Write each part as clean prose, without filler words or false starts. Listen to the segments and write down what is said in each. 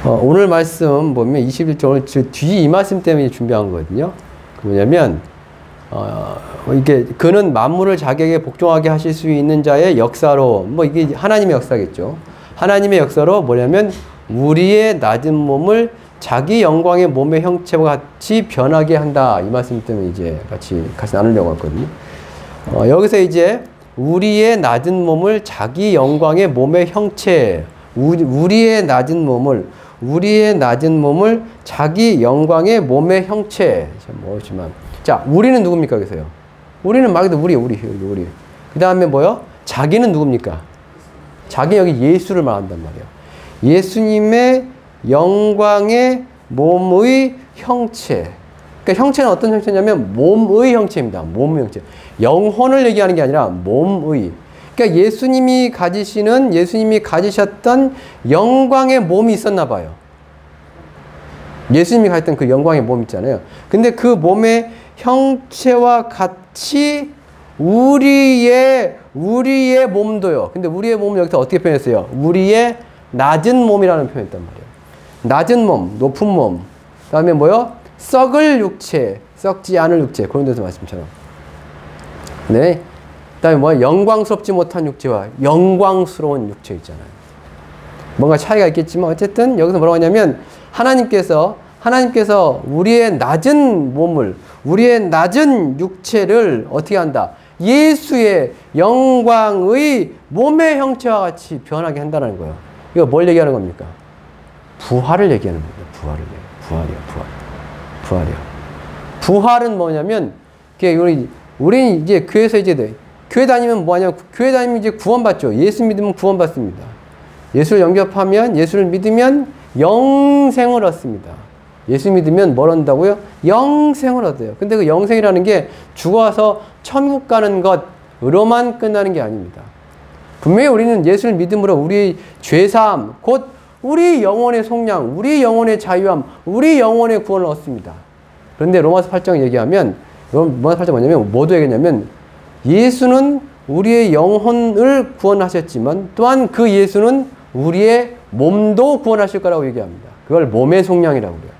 오늘 말씀 보면 21절 오늘 뒤 이 말씀 때문에 준비한 거거든요. 뭐냐면 이게 그는 만물을 자기에게 복종하게 하실 수 있는 자의 역사로 뭐 이게 하나님의 역사겠죠. 하나님의 역사로 뭐냐면 우리의 낮은 몸을 자기 영광의 몸의 형체와 같이 변하게 한다. 이 말씀 때문에 이제 같이 나누려고 했거든요. 여기서 이제 우리의 낮은 몸을 자기 영광의 몸의 형체, 우리의 낮은 몸을 자기 영광의 몸의 형체. 뭐지만 자, 우리는 누굽니까? 여기서요. 우리는 말 그대로 우리. 그 다음에 뭐요? 자기는 누굽니까? 자기 여기 예수를 말한단 말이에요. 예수님의 영광의 몸의 형체. 그러니까 형체는 어떤 형체냐면 몸의 형체입니다. 몸의 형체. 영혼을 얘기하는 게 아니라 몸의. 그러니까 예수님이 가지셨던 영광의 몸이 있었나 봐요. 예수님이 가졌던 그 영광의 몸 있잖아요. 근데 그 몸의 형체와 같이 우리의 몸도요. 근데 우리의 몸을 여기서 어떻게 표현했어요? 우리의 낮은 몸이라는 표현을 했단 말이에요. 낮은 몸, 높은 몸. 그 다음에 뭐요? 썩을 육체, 썩지 않을 육체. 그런 데서 말씀처럼. 네. 그 다음에 뭐야? 영광스럽지 못한 육체와 영광스러운 육체 있잖아요. 뭔가 차이가 있겠지만 어쨌든 여기서 뭐라고 하냐면 하나님께서 우리의 낮은 몸을, 우리의 낮은 육체를 어떻게 한다? 예수의 영광의 몸의 형체와 같이 변하게 한다는 거예요. 이거 뭘 얘기하는 겁니까? 부활을 얘기하는 겁니다. 부활이요. 부활은 뭐냐면, 우리는 이제 교회 다니면 뭐하냐면, 교회 다니면 이제 구원받죠. 예수 믿으면 구원받습니다. 예수를 영접하면, 예수를 믿으면 영생을 얻습니다. 예수 믿으면 뭘 얻는다고요? 영생을 얻어요. 근데 그 영생이라는 게 죽어서 천국 가는 것으로만 끝나는 게 아닙니다. 분명히 우리는 예수를 믿음으로 우리의 죄사함, 곧 우리 영혼의 속량, 우리 영혼의 자유함, 우리 영혼의 구원을 얻습니다. 그런데 로마서 8장 얘기하면, 로마서 8장 뭐냐면, 뭐도 얘기하냐면, 예수는 우리의 영혼을 구원하셨지만, 또한 그 예수는 우리의 몸도 구원하실 거라고 얘기합니다. 그걸 몸의 속량이라고 그래요.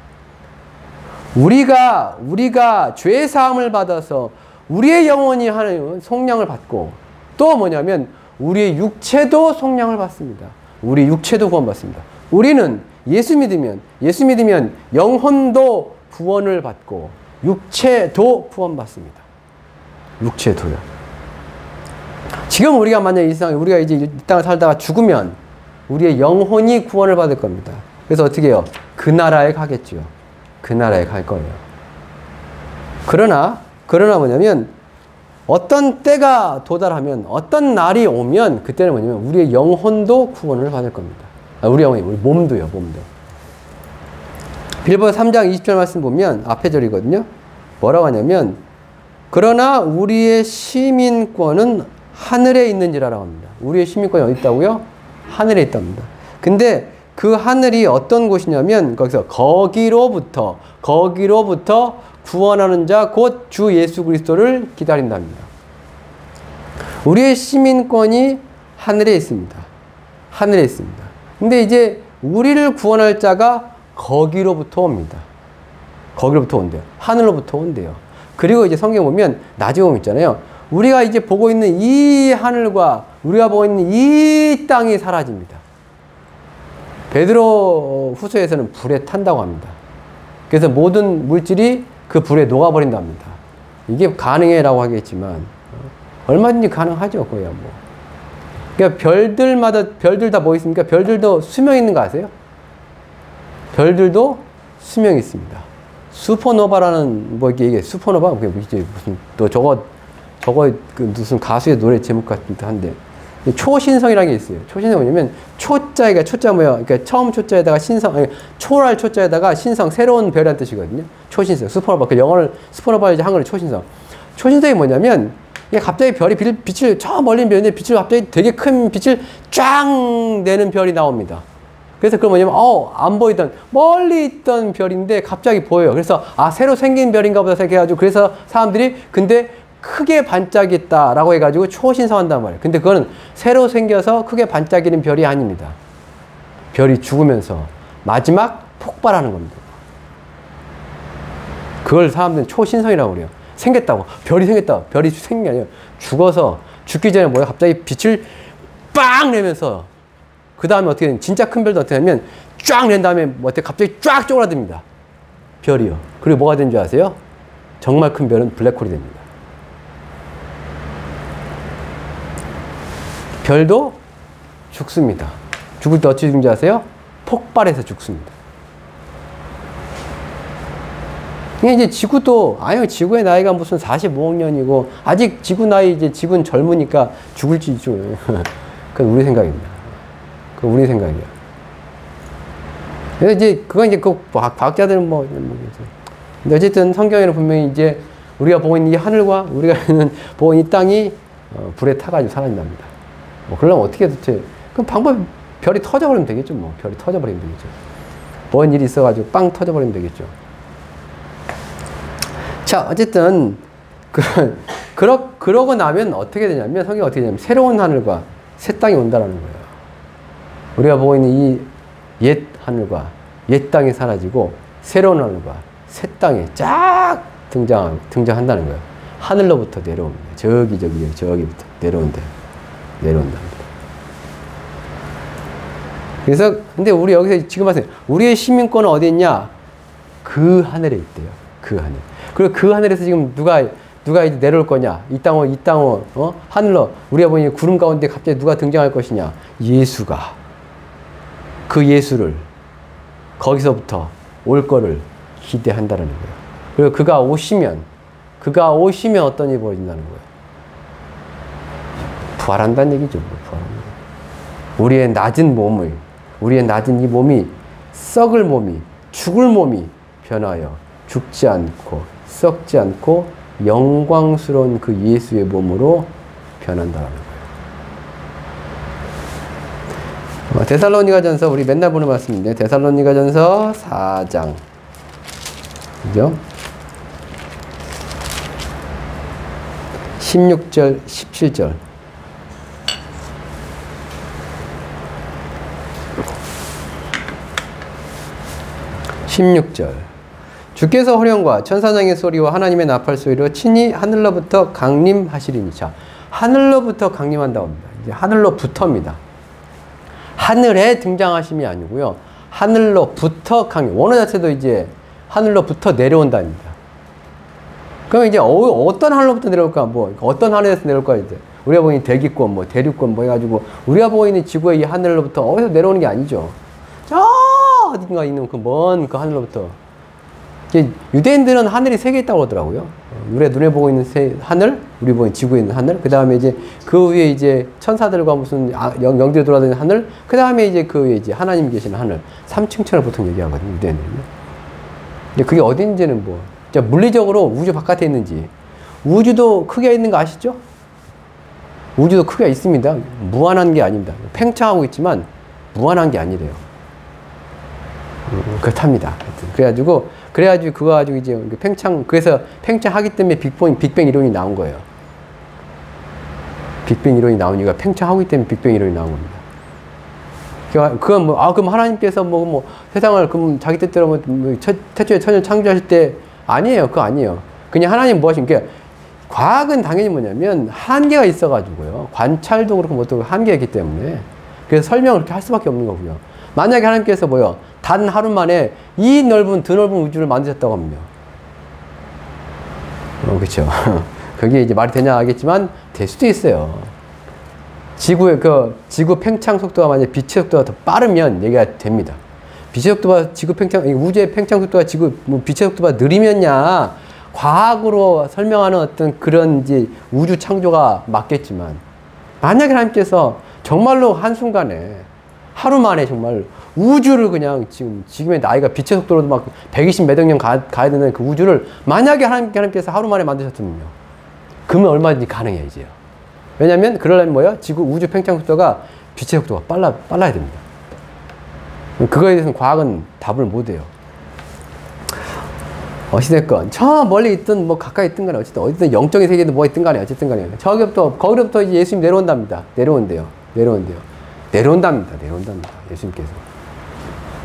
우리가 죄 사함을 받아서 우리의 영혼이 하는 속량을 받고, 또 뭐냐면 우리의 육체도 속량을 받습니다. 우리 육체도 구원받습니다. 우리는 예수 믿으면 영혼도 구원을 받고 육체도 구원받습니다. 육체도요. 지금 우리가 만약 우리가 이제 이 땅을 살다가 죽으면 우리의 영혼이 구원을 받을 겁니다. 그래서 어떻게 해요? 그 나라에 가겠죠. 그 나라에 갈 거예요. 그러나 뭐냐면 어떤 때가 도달하면, 어떤 날이 오면 그때는 뭐냐면 우리의 영혼도 구원을 받을 겁니다. 우리 몸도요. 빌보서 3장 20절 말씀 보면 앞에 절이거든요. 뭐라고 하냐면, 그러나 우리의 시민권은 하늘에 있는지라라고 합니다. 우리의 시민권이 어디 있다고요? 하늘에 있답니다. 근데 그 하늘이 어떤 곳이냐면 거기로부터 구원하는 자 곧 주 예수 그리스도를 기다린답니다. 우리의 시민권이 하늘에 있습니다. 하늘에 있습니다. 근데 이제 우리를 구원할 자가 거기로부터 옵니다. 거기로부터 온대요. 하늘로부터 온대요. 그리고 이제 성경 보면 나중에 보면 있잖아요. 우리가 이제 보고 있는 이 하늘과 우리가 보고 있는 이 땅이 사라집니다. 베드로 후서에서는 불에 탄다고 합니다. 그래서 모든 물질이 그 불에 녹아버린답니다. 이게 가능해라고 하겠지만 얼마든지 가능하죠. 거의 뭐. 그러니까 별들 다 뭐 있습니까? 별들도 수명 있는 거 아세요? 별들도 수명이 있습니다. 슈퍼노바라는 이게 슈퍼노바 그게 무슨 또 저거 그 무슨 가수의 노래 제목 같은데 한데 초신성이라는 게 있어요. 초신성이 뭐냐면 초자 뭐예요? 그러니까 처음 초자에다가 초랄 초자에다가 신성, 새로운 별이라는 뜻이거든요. 초신성, 슈퍼노바. 그 영어를 슈퍼노바 이제 한글로 초신성. 초신성이 뭐냐면 이게 갑자기 별이 빛을 저 멀리 별인데 빛을 갑자기 되게 큰 빛을 쫙 내는 별이 나옵니다. 그래서 그건 뭐냐면 안 보이던 멀리 있던 별인데 갑자기 보여요. 그래서 새로 생긴 별인가 보다 생각해가지고 그래서 사람들이 근데 크게 반짝였다라고 해가지고 초신성한단 말이에요. 근데 그거는 새로 생겨서 크게 반짝이는 별이 아닙니다. 별이 죽으면서 마지막 폭발하는 겁니다. 그걸 사람들은 초신성이라고 그래요. 생겼다고. 별이 생겼다. 별이 생긴 게 아니에요. 죽어서 죽기 전에 뭐야? 갑자기 빛을 빵 내면서 그 다음에 어떻게 되냐? 진짜 큰 별도 어떻게 하냐면 쫙 낸 다음에 뭐 어떻게 갑자기 쫙 쪼그라듭니다. 별이요. 그리고 뭐가 된 줄 아세요? 정말 큰 별은 블랙홀이 됩니다. 별도 죽습니다. 죽을 때 어찌 죽는지 아세요? 폭발해서 죽습니다. 이제 지구도, 아유, 지구의 나이가 무슨 45억 년이고, 아직 지구 나이, 이제 지구는 젊으니까 죽을지, 그건 우리 생각입니다. 그건 우리 생각이야. 그래서 이제, 그건 이제 그 과학자들은 뭐, 근데 어쨌든 성경에는 분명히 이제 우리가 보고 있는 이 하늘과 우리가 보고 있는 이 땅이 불에 타가지고 사라진답니다. 뭐, 그러려면 어떻게 도대체, 그럼 방법이 별이 터져버리면 되겠죠, 뭐. 별이 터져버리면 되겠죠. 뭔 일이 있어가지고 빵 터져버리면 되겠죠. 자, 어쨌든, 그러고 나면 어떻게 되냐면, 성경이 어떻게 되냐면, 새로운 하늘과 새 땅이 온다라는 거예요. 우리가 보고 있는 이 옛 하늘과 옛 땅이 사라지고, 새로운 하늘과 새 땅이 쫙 등장한다는 거예요. 하늘로부터 내려옵니다. 저기부터 내려온답니다. 그래서, 근데 우리 여기서 지금 하세요. 우리의 시민권은 어디 있냐? 그 하늘에 있대요. 그 하늘. 그리고 그 하늘에서 지금 누가 이제 내려올 거냐? 이 땅으로, 하늘로, 우리가 보니 구름 가운데 갑자기 누가 등장할 것이냐? 예수가. 그 예수를, 거기서부터 올 거를 기대한다는 거예요. 그리고 그가 오시면 어떤 일이 벌어진다는 거예요. 부활한다는 얘기죠. 부활합니다. 우리의 낮은 이 몸이, 썩을 몸이, 죽을 몸이 변하여 죽지 않고, 썩지 않고, 영광스러운 그 예수의 몸으로 변한다는 거예요. 데살로니가전서, 우리 맨날 보는 말씀인데, 데살로니가전서 4장. 그죠? 16절, 17절. 16절. 주께서 호령과 천사장의 소리와 하나님의 나팔 소리로 친히 하늘로부터 강림하시리니. 자, 하늘로부터 강림한다고 합니다. 이제 하늘로부터입니다. 하늘에 등장하심이 아니고요. 하늘로부터 강림. 원어 자체도 이제 하늘로부터 내려온다입니다. 그럼 이제 어떤 하늘로부터 내려올까? 뭐 어떤 하늘에서 내려올까? 이제 우리가 보이는 대기권, 뭐 대륙권, 뭐 해가지고 우리가 보이는 지구의 이 하늘로부터 어디서 내려오는 게 아니죠. 저 어딘가 있는 그 먼 그 하늘로부터. 유대인들은 하늘이 세 개 있다고 그러더라고요. 우리가 눈에 보고 있는 하늘, 우리 보이는 지구에 있는 하늘, 그 다음에 이제 그 위에 이제 천사들과 무슨 영들이 돌아다니는 하늘, 그 다음에 이제 그 위에 이제 하나님 계시는 하늘, 3층천을 보통 얘기하거든요, 유대인들은요. 근데 그게 어딘지는 뭐, 물리적으로 우주 바깥에 있는지, 우주도 크게 있는 거 아시죠? 우주도 크게 있습니다. 무한한 게 아닙니다. 팽창하고 있지만 무한한 게 아니래요. 그렇답니다. 그래가지고 그거 가지고 이제 그래서 팽창하기 때문에 빅뱅 이론이 나온 거예요. 빅뱅 이론이 나온 이유가 팽창하기 때문에 빅뱅 이론이 나온 겁니다. 그건 뭐, 그럼 하나님께서 세상을 그럼 자기 뜻대로 태초에 천을 창조하실 때 아니에요. 그거 아니에요. 그냥 하나님 뭐 하신 게, 과학은 당연히 뭐냐면 한계가 있어가지고요. 관찰도 그렇고 뭐도 한계가 있기 때문에. 그래서 설명을 그렇게 할 수밖에 없는 거고요. 만약에 하나님께서 단 하루 만에 이 드넓은 우주를 만드셨다고 합니다. 그렇죠. 그게 이제 말이 되냐 하겠지만, 될 수도 있어요. 지구 팽창 속도가 만약에 빛의 속도가 더 빠르면 얘기가 됩니다. 빛의 속도가 우주의 팽창 속도가 빛의 속도가 느리면야, 과학으로 설명하는 어떤 그런 이제 우주 창조가 맞겠지만, 만약에 하나님께서 정말로 한순간에, 하루 만에 정말 우주를 그냥 지금의 나이가 빛의 속도로도 막 120 몇 억 년 가야 되는 그 우주를 만약에 하나님께서 하루 만에 만드셨으면요. 그러면 얼마든지 가능해요, 이제요. 왜냐면, 그러려면 우주 팽창 속도가 빛의 속도가 빨라야 됩니다. 그거에 대해서는 과학은 답을 못 해요. 어찌됐건, 저 멀리 있든 가까이 있든 간에 어쨌든 영적인 세계도 뭐 있든 간에 어쨌든 간에 거기로부터 이제 예수님 내려온답니다. 내려온답니다. 예수님께서.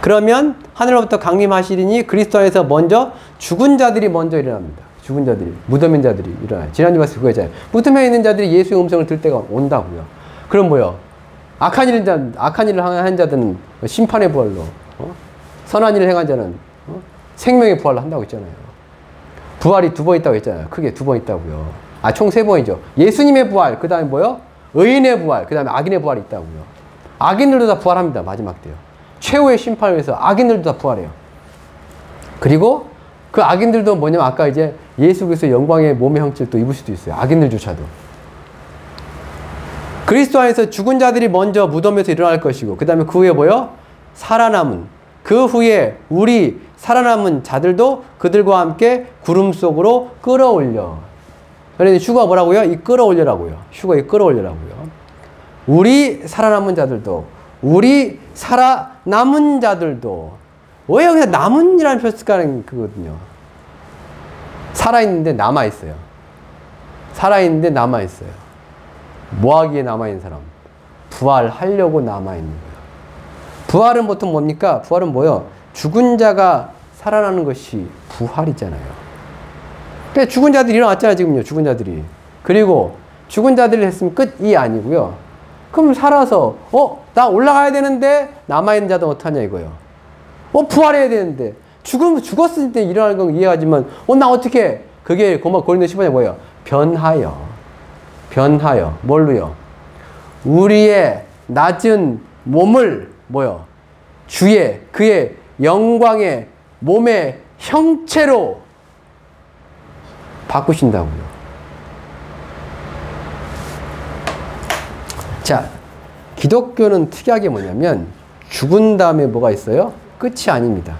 그러면 하늘로부터 강림하시리니 그리스도 안에서 먼저 죽은 자들이 먼저 일어납니다. 죽은 자들이, 무덤인 자들이 일어나요. 지난주 말씀 그거잖아요. 무덤에 있는 자들이 예수의 음성을 들을 때가 온다고요. 그럼 뭐요? 악한 일을 한 자들은 심판의 부활로, 선한 일을 행한 자는 생명의 부활로 한다고 했잖아요. 부활이 2번 있다고 했잖아요. 크게 2번 있다고요. 총 3번이죠. 예수님의 부활, 그 다음에 뭐요? 의인의 부활, 그 다음에 악인의 부활이 있다고요. 악인들도 다 부활합니다. 마지막 때요. 최후의 심판을 위해서 악인들도 다 부활해요. 그리고 그 악인들도 뭐냐면 아까 이제 예수 그리스도의 영광의 몸의 형체를 또 입을 수도 있어요. 악인들조차도. 그리스도 안에서 죽은 자들이 먼저 무덤에서 일어날 것이고 그 다음에 그 후에 뭐요? 살아남은. 그 후에 우리 살아남은 자들도 그들과 함께 구름 속으로 끌어올려. 그래서 슈가 뭐라고요? 이 끌어올려라고요. 슈가 이 끌어올려라고요. 우리 살아남은 자들도 우리 살아남은 자들도 왜 여기서 남은이라는 표현을 쓸까는 그거거든요. 살아있는데 남아있어요. 살아있는데 남아있어요. 뭐하기에 남아있는 사람? 부활하려고 남아있는 거예요. 부활은 보통 뭡니까? 부활은 뭐예요? 죽은 자가 살아나는 것이 부활이잖아요. 근데 죽은 자들이 일어났잖아요, 지금요. 죽은 자들이. 그리고 죽은 자들이 했으면 끝이 아니고요. 그럼 살아서 나 올라가야 되는데 남아있는 자도 어떡하냐 이거예요. 부활해야 되는데 죽었을 때 일어나는 건 이해하지만 나 어떻게 그게 고린도 10번에 뭐예요? 변하여 뭘로요? 우리의 낮은 몸을 뭐요? 그의 영광의 몸의 형체로 바꾸신다고요. 자, 기독교는 특이하게 뭐냐면 죽은 다음에 뭐가 있어요? 끝이 아닙니다.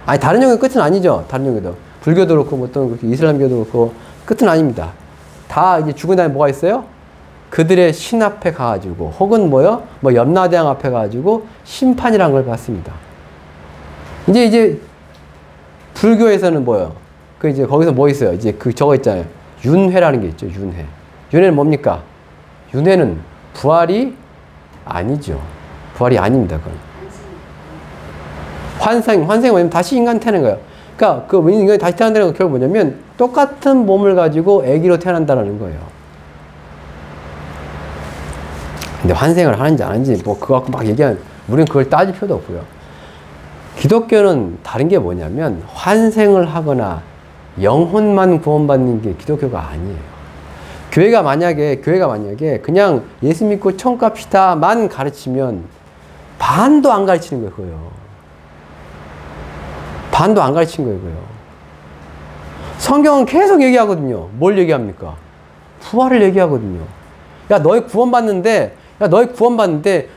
아니 다른 종교 끝은 아니죠. 다른 종교도 불교도 그렇고 어떤 이슬람교도 그렇고 끝은 아닙니다. 다 이제 죽은 다음에 뭐가 있어요? 그들의 신 앞에 가가지고 혹은 뭐요? 염라대왕 앞에 가가지고 심판이란 걸 받습니다. 이제 불교에서는 뭐요? 이제 거기서 뭐 있어요? 이제 저거 있잖아요. 윤회라는 게 있죠. 윤회는 뭡니까? 윤회는 부활이 아니죠. 부활이 아닙니다. 그건. 환생은 뭐냐면 다시 인간 태어나는 거예요. 그러니까 인간이 다시 태어난다는 건 결국 뭐냐면 똑같은 몸을 가지고 아기로 태어난다는 거예요. 근데 환생을 하는지 안 하는지 그거 갖고 막 얘기하는, 우리는 그걸 따질 필요도 없고요. 기독교는 다른 게 뭐냐면 환생을 하거나 영혼만 구원받는 게 기독교가 아니에요. 교회가 만약에 그냥 예수 믿고 천국 갑시다만 가르치면 반도 안 가르치는 거예요. 그거요. 반도 안 가르친 거예요. 그거요. 성경은 계속 얘기하거든요. 뭘 얘기합니까? 부활을 얘기하거든요. 너희 구원받는데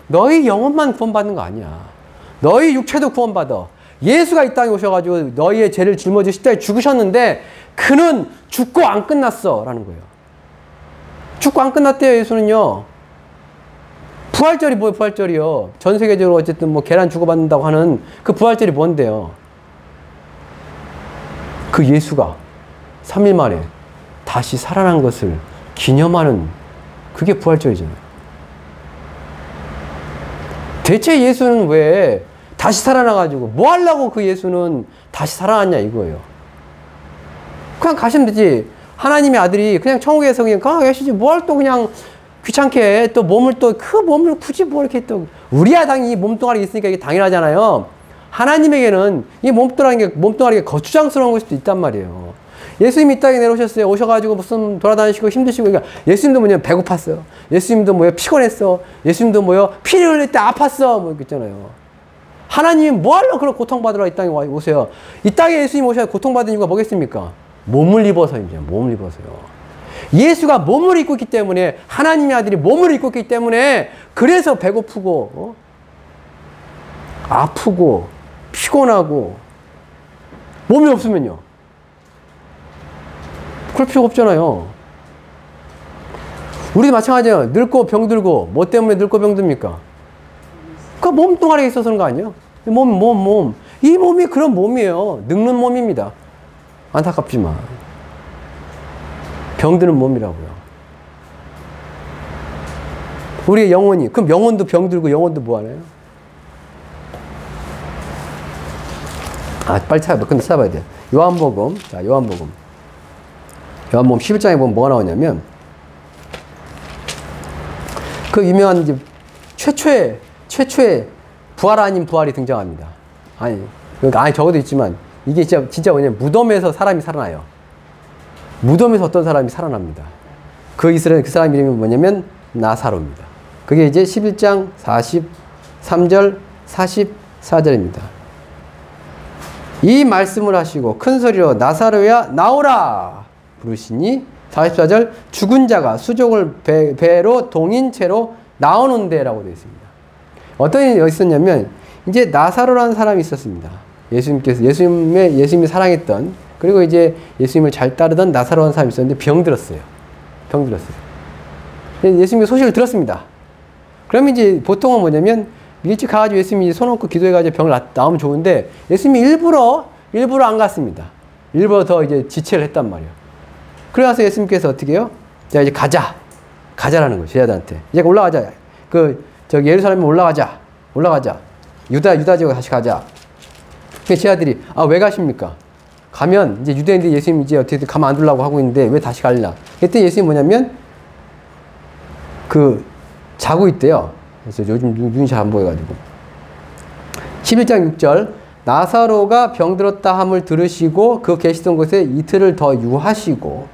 너희 영혼만 구원받는 거 아니야. 너희 육체도 구원받아. 예수가 이 땅에 오셔가지고 너희의 죄를 짊어지고 십자가에 죽으셨는데 그는 죽고 안 끝났어 라는 거예요. 죽고 안 끝났대요. 예수는요. 부활절이 뭐예요? 부활절이요. 전 세계적으로 어쨌든 계란 주고받는다고 하는 그 부활절이 뭔데요? 그 예수가 3일 만에 다시 살아난 것을 기념하는 그게 부활절이잖아요. 대체 예수는 왜 다시 살아나가지고 뭐 하려고 그 예수는 다시 살아났냐 이거예요. 그냥 가시면 되지. 하나님의 아들이 그냥 천국에서 그냥 가시지 뭘 또 그냥 귀찮게 또 몸을 그 몸을 굳이 뭐 이렇게 또 우리야 당연히 몸뚱아리 있으니까 이게 당연하잖아요. 하나님에게는 이 몸뚱아리가 거추장스러운 걸 수도 있단 말이에요. 예수님이 이 땅에 내려오셨어요. 오셔가지고 무슨 돌아다니시고 힘드시고, 그러니까 예수님도 배고팠어요. 예수님도 피곤했어. 예수님도 피를 흘릴 때 아팠어. 있잖아요. 하나님이 뭐 하려고 그런 고통받으러 이 땅에 오세요. 이 땅에 예수님 오셔서 고통받은 이유가 뭐겠습니까? 몸을 입어서입니다. 몸을 입어서요. 예수가 몸을 입고 있기 때문에, 하나님의 아들이 몸을 입고 있기 때문에, 그래서 배고프고, 아프고, 피곤하고, 몸이 없으면요. 그럴 필요가 없잖아요. 우리도 마찬가지예요. 늙고 병들고, 뭐 때문에 늙고 병듭니까? 그 몸뚱아리에 있어서는 거 아니에요? 몸. 이 몸이 그런 몸이에요. 늙는 몸입니다. 안타깝지만. 병드는 몸이라고요. 우리의 영혼이, 그럼 영혼도 병들고 영혼도 뭐 하나요? 빨리 찾아봐야 돼요. 요한복음. 자, 요한복음 11장에 보면 뭐가 나오냐면, 그 유명한 이제 최초의 부활 아닌 부활이 등장합니다. 아니, 적어도 있지만, 이게 진짜 뭐냐면, 무덤에서 사람이 살아나요. 무덤에서 어떤 사람이 살아납니다. 그 사람 이름이 뭐냐면, 나사로입니다. 그게 이제 11장 43절, 44절입니다. 이 말씀을 하시고 큰 소리로 나사로야 나오라 부르시니 44절 죽은 자가 수족을 배로 동인 채로 나오는데 라고 되어 있습니다. 어떤 일이 있었냐면 이제 나사로라는 사람이 있었습니다. 예수님이 사랑했던, 그리고 이제 예수님을 잘 따르던 나사로라는 사람이 있었는데 병들었어요. 예수님의 소식을 들었습니다. 그러면 이제 보통은 뭐냐면 일찍 가가지고 예수님이 손 얹고 기도해가지고 병을 나오면 좋은데, 예수님이 일부러 안 갔습니다. 일부러 더 이제 지체를 했단 말이에요. 그래서 예수님께서 어떻게 해요? 자, 이제 가자라는 거예요. 제자들한테. 이제 올라가자. 예루살렘에 올라가자. 유다 지역에 다시 가자. 그 제자들이, 왜 가십니까? 가면 이제 유대인들이 예수님 이제 어떻게 가만 안 두려고 하고 있는데 왜 다시 갈라? 그때 예수님이 뭐냐면, 자고 있대요. 그래서 요즘 눈이 잘 안 보여가지고. 11장 6절. 나사로가 병들었다 함을 들으시고 그 계시던 곳에 이틀을 더 유하시고,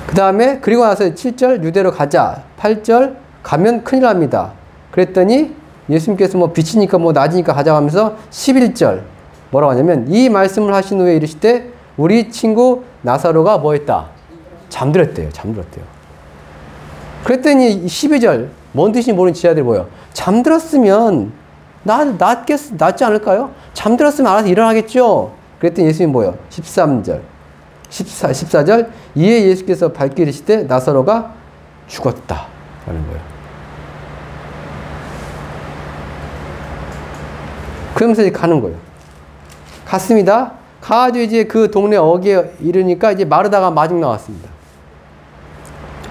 그 다음에 그리고 나서 7절 유대로 가자. 8절 가면 큰일 납니다. 그랬더니 예수님께서 빛이니까 낮이니까 가자 하면서 11절 뭐라고 하냐면, 이 말씀을 하신 후에 이르시되 우리 친구 나사로가 뭐 했다? 잠들었대요. 그랬더니 12절 뭔 뜻인지 모르는 지하들이 뭐예요? 잠들었으면 낫지 않을까요? 잠들었으면 알아서 일어나겠죠? 그랬더니 예수님이 뭐예요? 14절 이에 예수께서 밝게 이르시되 나사로가 죽었다 라는 거예요. 그러면서 이제 가는 거예요. 갔습니다. 가가지고 이제 그 동네 어귀에 이르니까 이제 마르다가 마중 나왔습니다.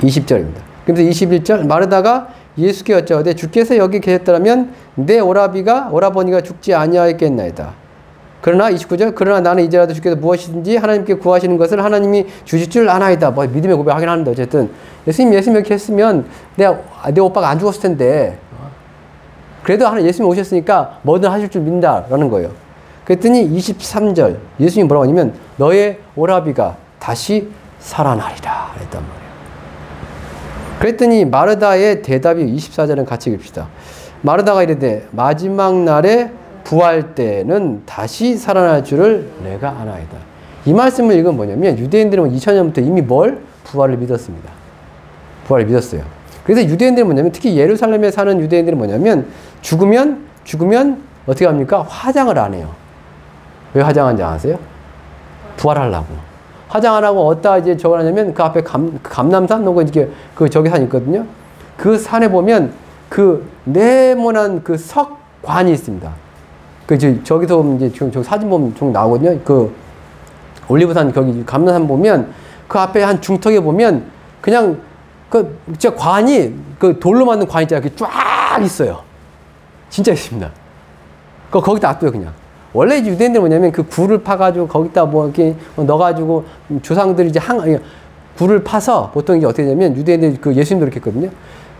20절입니다. 그러면서 21절 마르다가 예수께 여짜오되 주께서 여기 계셨더라면 내 오라버니가 죽지 아니하였겠나이다. 그러나 29절 그러나 나는 이제라도 주께서 무엇이든지 하나님께 구하시는 것을 하나님이 주실 줄 아나이다. 믿음의 고백하긴 하는데 어쨌든 예수님 이렇게 했으면 내 오빠가 안 죽었을 텐데, 그래도 예수님 오셨으니까 뭐든 하실 줄 믿는다라는 거예요. 그랬더니 23절 예수님이 뭐라고 하냐면 너의 오라비가 다시 살아나리라 했단 말이에요. 그랬더니 마르다의 대답이 24절은 같이 읽읍시다. 마르다가 이르되 마지막 날에 부활 때는 다시 살아날 줄을 내가 아나이다. 이 말씀을 읽으면 뭐냐면 유대인들은 2000년부터 이미 부활을 믿었습니다. 부활을 믿었어요. 그래서 유대인들은 뭐냐면, 특히 예루살렘에 사는 유대인들은 뭐냐면 죽으면 어떻게 합니까? 화장을 안 해요. 왜 화장하는지 아세요? 부활하려고. 화장 안 하고 어디다 이제 저걸 하냐면 그 앞에 감남산 저기 산 있거든요. 그 산에 보면 그 네모난 그 석관이 있습니다. 저기서 이제 저 사진 보면 좀 나오거든요. 그 올리브산 거기 감남산 보면 그 앞에 한 중턱에 보면 그냥 진짜 관이 돌로 만든 관 있잖아요. 쫙 있어요. 진짜 있습니다. 거기다 놔둬요, 그냥. 원래 유대인들은 뭐냐면 그 굴을 파가지고 거기다 이렇게 넣어가지고 조상들이 이제 굴을 파서 보통 이제 어떻게 되냐면 유대인들 예수님도 그렇게 했거든요.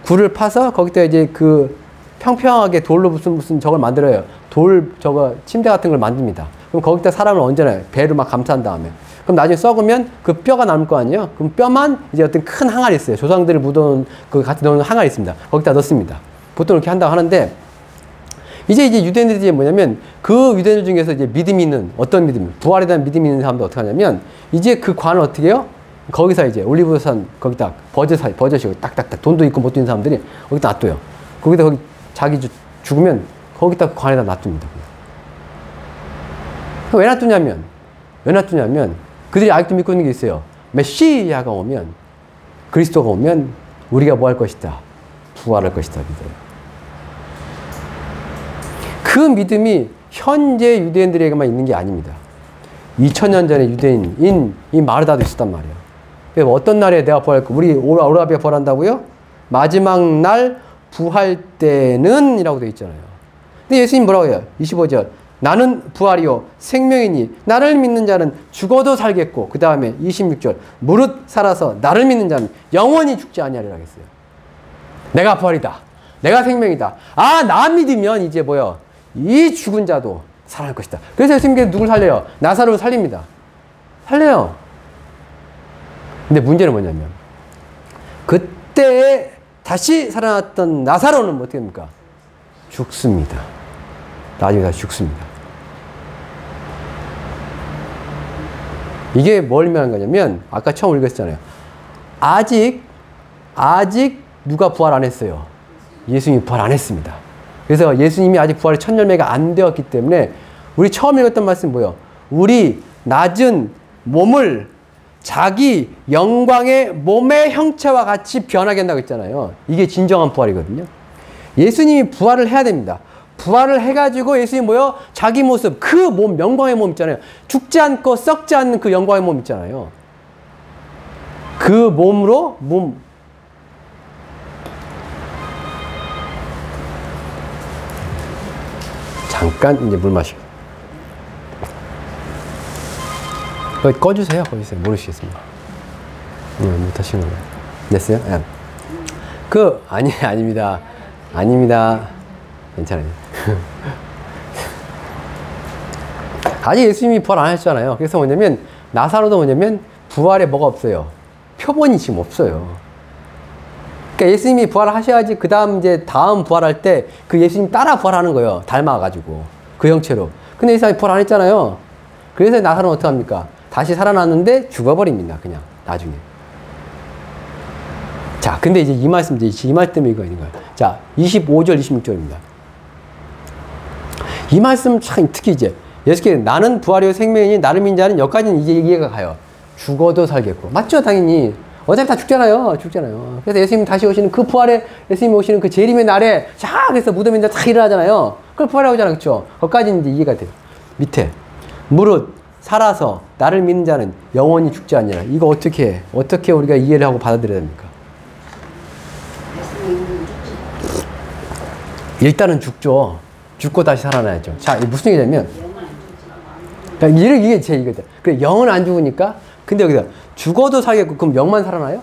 굴을 파서 거기다 이제 평평하게 돌로 무슨 저걸 만들어요. 침대 같은 걸 만듭니다. 그럼 거기다 사람을 얹어놔요. 배로 막 감싼 다음에. 그럼 나중에 썩으면 그 뼈가 남을 거 아니에요? 그럼 뼈만 이제 어떤 큰 항아리 있어요. 조상들을 묻어놓은 같이 넣는 항아리 있습니다. 거기다 넣습니다. 보통 이렇게 한다고 하는데, 이제 유대인들이 뭐냐면 그 유대인들 중에서 이제 믿음이 있는, 어떤 믿음, 부활에 대한 믿음이 있는 사람들 어떻게 하냐면 이제 그 관을 어떻게 해요? 거기서 이제 올리브산 거기다 버젓이고 딱딱딱 돈도 있고 못 있는 사람들이 거기다 놔둬요. 거기 자기 죽으면 거기다 그 관에다 놔둡니다. 왜 놔두냐면 그들이 아직도 믿고 있는 게 있어요. 메시아가 오면, 그리스도가 오면 우리가 뭐 할 것이다? 부활할 것이다 믿어요. 그 믿음이 현재 유대인들에게만 있는 게 아닙니다. 2000년 전에 유대인인 이 마르다도 있었단 말이에요. 그래서 어떤 날에 내가 부활할 거, 우리 오라비가 부활한다고요? 마지막 날 부활 때는 이라고 되어 있잖아요. 근데 예수님 뭐라고 해요? 25절 나는 부활이요 생명이니 나를 믿는 자는 죽어도 살겠고, 그 다음에 26절 무릇 살아서 나를 믿는 자는 영원히 죽지 아니하리라 했어요. 내가 부활이다, 내가 생명이다. 아, 나 믿으면 이제 뭐요, 이 죽은 자도 살아날 것이다. 그래서 예수님께서 누굴 살려요? 나사로를 살립니다. 살려요. 근데 문제는 뭐냐면 그때 다시 살아났던 나사로는 어떻게 됩니까? 죽습니다. 나중에 다시 죽습니다. 이게 뭘 의미하는 거냐면 아까 처음 읽었잖아요. 아직 누가 부활 안 했어요? 예수님이 부활 안 했습니다. 그래서 예수님이 아직 부활의 첫 열매가 안 되었기 때문에 우리 처음 읽었던 말씀이 뭐예요? 우리 낮은 몸을 자기 영광의 몸의 형체와 같이 변하게 한다고 했잖아요. 이게 진정한 부활이거든요. 예수님이 부활을 해야 됩니다. 부활을 해가지고 예수님이 뭐요? 자기 모습, 그 몸, 영광의 몸 있잖아요. 죽지 않고 썩지 않는 그 영광의 몸 있잖아요. 그 몸으로 잠깐 이제 물 마시고. 꺼주세요. 모르시겠습니다. 못하시는 거예요. 됐어요? 예. 아닙니다. 괜찮아요. 아직 예수님이 부활 안 하셨잖아요. 그래서 뭐냐면, 나사로도 뭐냐면, 부활에 뭐가 없어요? 표본이 지금 없어요. 그러니까 예수님이 부활을 하셔야지, 그 다음 부활할 때, 그 예수님 따라 부활하는 거예요. 닮아가지고. 그 형체로. 근데 예수님이 부활 안 했잖아요. 그래서 나사로는 어떡합니까? 다시 살아났는데 죽어버립니다. 그냥, 나중에. 자, 근데 이제 이 말씀 때문에 이거 있는 거예요. 자, 25절, 26절입니다. 이 말씀 참 특히 이제, 예수께서 나는 부활이요 생명이니 나를 믿는 자는 여기까지는 이제 이해가 가요. 죽어도 살겠고. 맞죠? 당연히. 어차피 다 죽잖아요. 그래서 예수님 다시 오시는 그 부활에, 예수님이 오시는 그 재림의 날에, 자, 그래서 무덤에 이제 다 일어나잖아요. 그걸 부활이라고 하잖아요. 그쵸? 거기까지는 이제 이해가 돼요. 밑에. 무릇 살아서 나를 믿는 자는 영원히 죽지 않느니라. 이거 어떻게 우리가 이해를 하고 받아들여야 됩니까? 일단은 죽죠. 죽고 다시 살아나야죠. 자, 이게 무슨 얘기냐면, 이게 제 이거다. 그래, 영은 안 죽으니까, 근데 여기서 죽어도 살겠고, 그럼 영만 살아나요?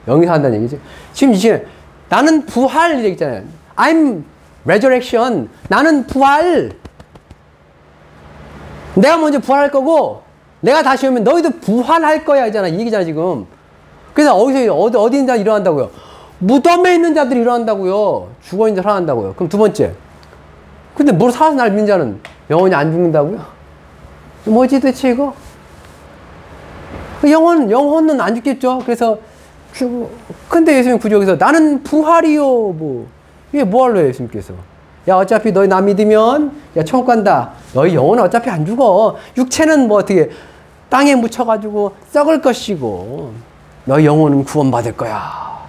영이 산다는 얘기죠. 지금 이제 나는 부활 이렇게 있잖아요. I'm resurrection. 나는 부활. 내가 먼저 부활할 거고, 내가 다시 오면 너희도 부활할 거야. 이잖아. 이 얘기잖아, 지금. 그래서 어디 있는 자 일어난다고요? 무덤에 있는 자들이 일어난다고요. 죽어 있는 자 살아난다고요. 그럼 두 번째. 근데 뭘 살아서 날 믿는 자는 영원히 안 죽는다고요? 뭐지 대체 이거? 영혼은 안 죽겠죠. 그래서 근데 예수님 구조에서 나는 부활이요. 이게 뭐 할래요, 예수님께서? 야, 어차피 너희 나 믿으면 야 천국 간다. 너희 영혼은 어차피 안 죽어. 육체는 뭐 어떻게 땅에 묻혀가지고 썩을 것이고 너희 영혼은 구원받을 거야.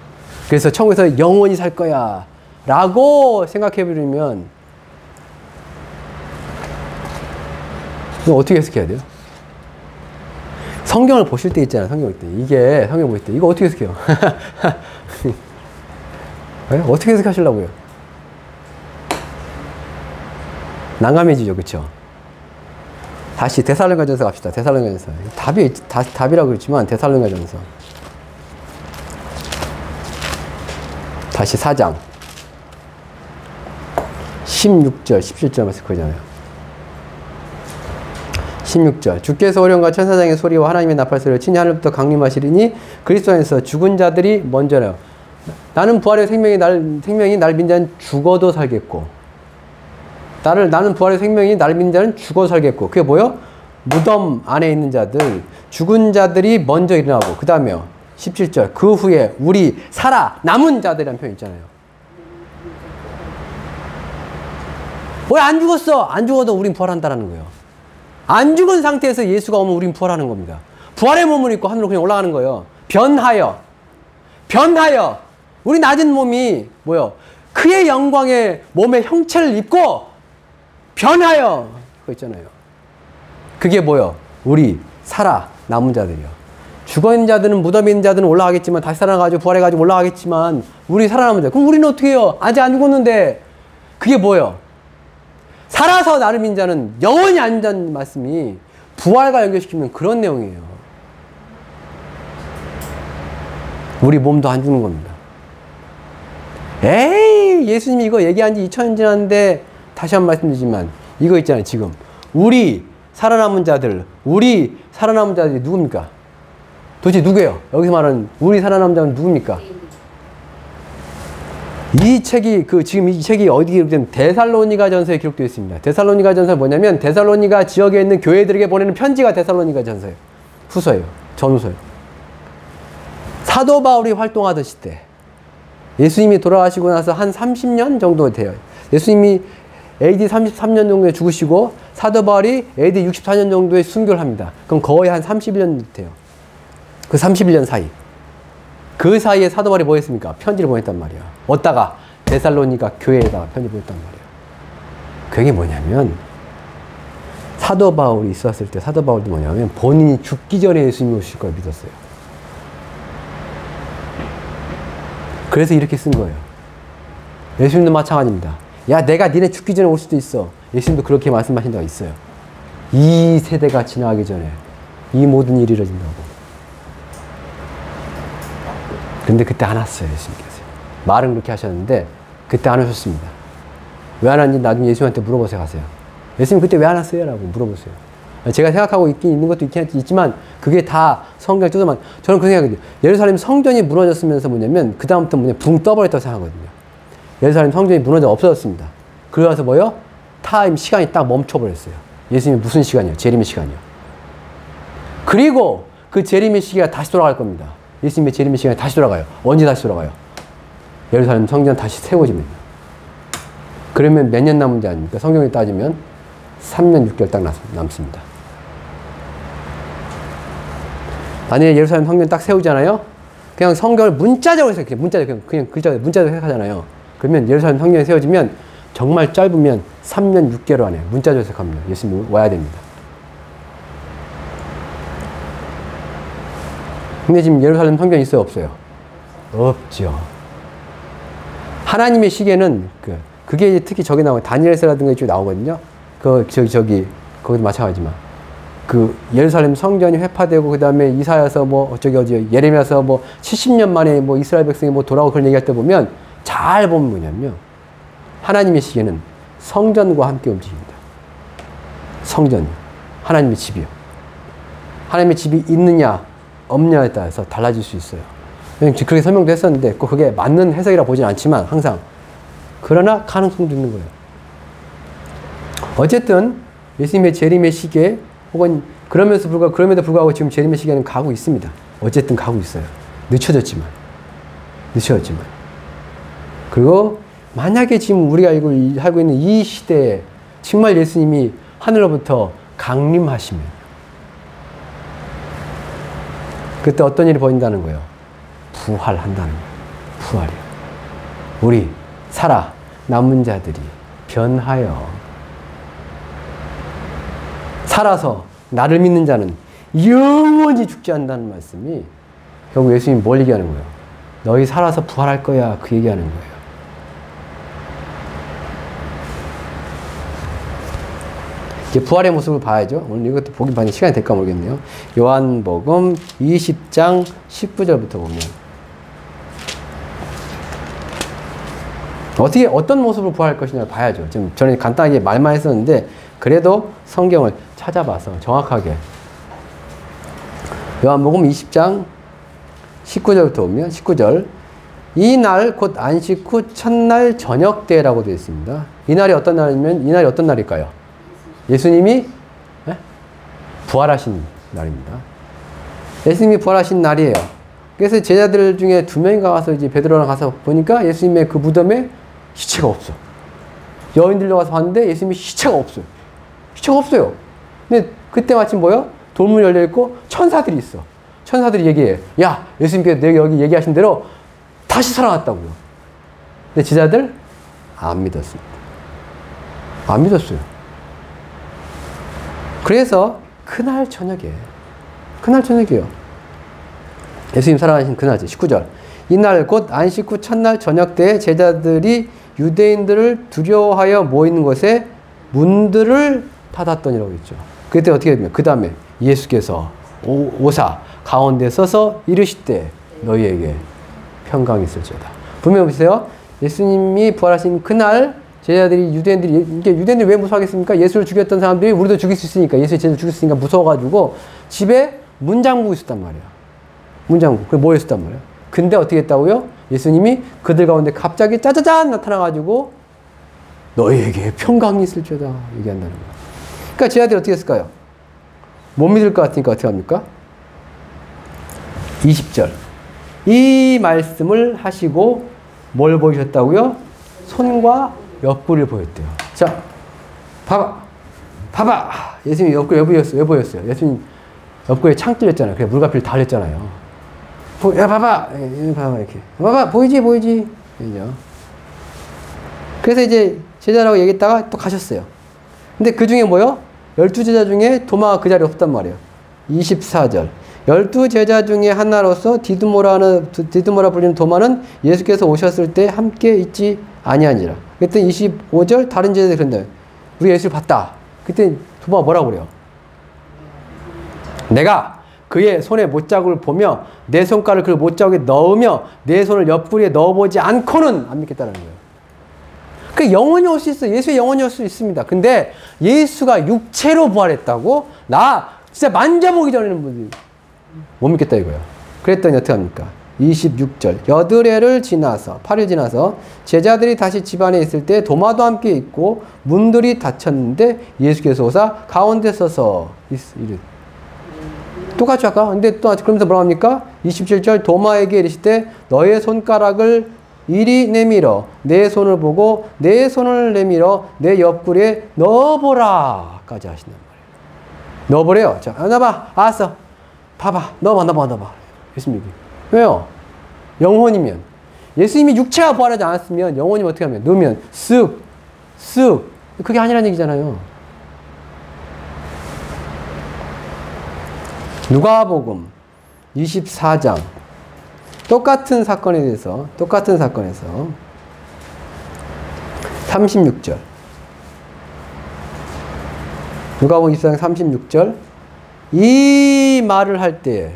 그래서 천국에서 영원히 살 거야. 라고 생각해버리면 이거 어떻게 해석해야 돼요? 성경을 보실 때 있잖아요. 성경 볼 때. 성경 보실 때. 이거 어떻게 해석해요? 네? 어떻게 해석하시려고요? 난감해지죠. 그쵸? 다시 데살로니가전서 갑시다. 데살로니가전서. 답이라고 그랬지만 데살로니가전서. 다시 4장. 16절, 17절 말씀 그거잖아요. 16절. 주께서 오련과 천사장의 소리와 하나님의 나팔 소리를 친히 하늘부터 강림하시리니 그리스도 안에서 죽은 자들이 먼저라요. 나는 부활의 생명이 날 믿는 자는 죽어도 살겠고, 나는 부활의 생명이 날 믿는 자는 죽어도 살겠고, 그게 뭐요? 무덤 안에 있는 자들, 죽은 자들이 먼저 일어나고, 그 다음에요. 17절. 그 후에 우리 남은 자들이라는 표현 있잖아요. 왜 안 죽었어? 안 죽어도 우린 부활한다라는 거예요. 안 죽은 상태에서 예수가 오면 우린 부활하는 겁니다. 부활의 몸을 입고 하늘로 그냥 올라가는 거예요. 변하여. 우리 낮은 몸이 뭐요? 그의 영광의 몸의 형체를 입고 변하여. 그거 있잖아요. 그게 뭐요? 우리 남은 자들이요. 죽어있는 자들은, 무덤에 있는 자들은 올라가겠지만, 다시 살아나가지고 부활해가지고 올라가겠지만, 우리 살아남은 자. 그럼 우리는 어떻게 해요? 아직 안 죽었는데. 그게 뭐예요? 살아서 나를 믿는 자는 영원히 안 죽는다는 말씀이 부활과 연결시키면 그런 내용이에요. 우리 몸도 안 죽는 겁니다. 에이, 예수님이 이거 얘기한 지 2000년 지났는데 다시 한 번 말씀드리지만 이거 있잖아요. 지금 우리 살아남은 자들이 누굽니까? 도대체 누구예요? 여기서 말하는 우리 살아남은 자는 누굽니까? 이 책이 지금 이 책이 어디 기록된 데살로니가 전서에 기록되어 있습니다. 데살로니가 전서는 뭐냐면 데살로니가 지역에 있는 교회들에게 보내는 편지가 데살로니가 전서예요. 후서예요. 전후서예요. 사도 바울이 활동하던 시대, 예수님이 돌아가시고 나서 한 30년 정도 돼요. 예수님이 AD 33년 정도에 죽으시고 사도 바울이 AD 64년 정도에 순교를 합니다. 그럼 거의 한 31년 돼요. 그 31년 사이. 그 사이에 사도 바울이 뭐 했습니까? 편지를 보냈단 말이야. 어디다가? 데살로니가 교회에다가 편지 보냈단 말이야. 그게 뭐냐면 사도 바울이 있었을 때 사도 바울도 뭐냐면 본인이 죽기 전에 예수님이 오실 걸 믿었어요. 그래서 이렇게 쓴 거예요. 예수님도 마찬가지입니다. 야, 내가 니네 죽기 전에 올 수도 있어. 예수님도 그렇게 말씀하신 적이 있어요. 이 세대가 지나가기 전에 이 모든 일이 이루어진다고. 근데 그때 안 왔어요, 예수님께서. 말은 그렇게 하셨는데 그때 안 오셨습니다. 왜 안 왔는지 나중에 예수님한테 물어보세요, 가세요. 예수님 그때 왜 안 왔어요? 라고 물어보세요. 제가 생각하고 있는 것도 있지만 그게 다 성경을 뜯어만 저는 그 생각이에요. 예루살렘 성전이 무너졌으면서 뭐냐면 그 다음부터 붕 떠버렸다고 생각하거든요. 예루살렘 성전이 무너져 없어졌습니다. 그러면서 뭐요? 시간이 딱 멈춰버렸어요. 예수님이 무슨 시간이요? 재림의 시간이요. 그리고 그 재림의 시기가 다시 돌아갈 겁니다. 예수님의 재림의 시간이 다시 돌아가요. 언제 다시 돌아가요? 예루살렘 성전 다시 세워집니다. 그러면 몇 년 남은 지 아닙니까? 성경에 따지면 3년 6개월 딱 남습니다. 만약에 예루살렘 성전 딱 세우잖아요? 그냥 성경을 문자적으로 해석해요. 그냥 문자적으로 해석하잖아요. 그러면 예루살렘 성전이 세워지면 정말 짧으면 3년 6개월 안에 문자적으로 해석합니다. 예수님이 와야 됩니다. 근데 지금 예루살렘 성전이 있어요? 없어요? 없죠. 하나님의 시계는 그게 특히 저기 나오고 다니엘서라든가 이쪽에 나오거든요. 거기도 마찬가지지만 예루살렘 성전이 회파되고 그 다음에 이사야서 예레미야서 70년 만에 이스라엘 백성이 돌아오고 그런 얘기할 때 보면 잘 보면 뭐냐면 하나님의 시계는 성전과 함께 움직입니다. 성전이요. 하나님의 집이요. 하나님의 집이 있느냐 없느냐에 따라서 달라질 수 있어요. 그렇게 설명도 했었는데 그게 맞는 해석이라 보진 않지만 항상 그러나 가능성도 있는 거예요. 어쨌든 예수님의 재림의 시계 혹은 그럼에도 불구하고 지금 재림의 시계는 가고 있습니다. 어쨌든 가고 있어요. 늦춰졌지만. 그리고 만약에 지금 우리가 알고 있는 이 시대에 정말 예수님이 하늘로부터 강림하시면 그때 어떤 일이 벌어진다는 거예요? 부활한다는 거예요. 부활이요. 우리 남은 자들이 변하여 살아서 나를 믿는 자는 영원히 죽지 않는다는 말씀이 결국 예수님이 뭘 얘기하는 거예요? 너희 살아서 부활할 거야. 그 얘기하는 거예요. 이제 부활의 모습을 봐야죠. 오늘 이것도 보긴 봤는데 시간이 될까 모르겠네요. 요한복음 20장 19절부터 보면 어떤 모습으로 부활할 것이냐 봐야죠. 지금 저는 간단하게 말만 했었는데 그래도 성경을 찾아봐서 정확하게 요한복음 20장 19절부터 보면 19절 이 날 곧 안식 후 첫날 저녁 때라고 되어 있습니다. 이날이 어떤 날일까요? 예수님이 부활하신 날입니다. 예수님이 부활하신 날이에요. 그래서 제자들 중에 2명이 가서 이제 베드로랑 가서 보니까 예수님의 그 무덤에 시체가 없어. 여인들로 가서 봤는데 예수님이 시체가 없어요. 근데 그때 마침 돌문이 열려있고 천사들이 있어. 천사들이 얘기해. 야, 예수님께서 내가 여기 얘기하신 대로 다시 살아났다고요. 근데 제자들 안 믿었습니다. 안 믿었어요. 그래서 그날 저녁이에요. 예수님 살아가신 그날이죠. 19절. 이날 곧 안식 후 첫날 저녁 때에 제자들이 유대인들을 두려워하여 모이는 곳에 문들을 닫았더니라고 했죠. 그때 어떻게 되면 그 다음에 예수께서 오사 가운데 서서 이르시되 너희에게 평강이 있을지어다. 분명히 보세요. 예수님이 부활하신 그날 제자들이 유대인들이 왜 무서워하겠습니까? 예수를 죽였던 사람들이 우리도 죽일 수 있으니까, 예수의 제자를 죽일 수 있으니까 무서워가지고 집에 문 잠그고 있었단 말이에요. 문 잠그고. 그게 뭐였었단 말이에요. 근데 어떻게 했다고요? 예수님이 그들 가운데 갑자기 짜자잔 나타나가지고 너희에게 평강이 있을지어다 얘기한다는 거예요. 그러니까 제자들이 어떻게 했을까요? 못 믿을 것 같으니까 어떻게 합니까? 20절. 이 말씀을 하시고 뭘 보이셨다고요? 손과 옆구리를 보였대요. 자, 봐봐. 예수님이 옆구리 왜 보였어요? 예수님 옆구리에 창 뚫렸잖아요. 그래 물가피를 다 흘렸잖아요. 야, 봐봐, 이렇게. 봐봐, 보이지? 그죠? 그래서 이제 제자라고 얘기했다가 또 가셨어요. 근데 그 중에 뭐요? 12제자 중에 도마가 그 자리에 없단 말이에요. 24절. 12제자 중에 하나로서 디드모라 불리는 도마는 예수께서 오셨을 때 함께 있지 아니하니라. 그때 25절 다른 제자들이 그런다. 우리 예수를 봤다. 그때 도마가 뭐라고 그래요? 내가 그의 손에 못자국을 보며 내 손가락을 그 못자국에 넣으며 내 손을 옆구리에 넣어보지 않고는 안 믿겠다는 거예요. 그 영원히 올 수 있어요. 예수의 영원히 올 수 있습니다. 근데 예수가 육체로 부활했다고? 나 진짜 만져보기 전에는 분들이 못 믿겠다 이거예요. 그랬더니 어떻게 합니까? 26절. 8일을 지나서 8일 지나서 제자들이 다시 집안에 있을 때 도마도 함께 있고 문들이 닫혔는데 예수께서 오사 가운데 서서 이르. 똑같이 아까. 근데 또 그러면서 뭐라고 합니까? 27절. 도마에게 이르시되 너의 손가락을 이리 내밀어 내 손을 보고 내 손을 내밀어 내 옆구리에 넣어보라 까지 하신단 말이에요. 넣어보래요. 자, 넣어봐. 알았어. 봐봐. 넣어봐. 예수님이. 왜요? 영혼이면. 예수님이 육체가 부활하지 않았으면 영혼이면 어떻게 하면? 넣으면 쓱. 그게 아니라는 얘기잖아요. 누가복음 24장. 똑같은 사건에서 36절. 누가복음 24장 36절. 이 말을 할 때,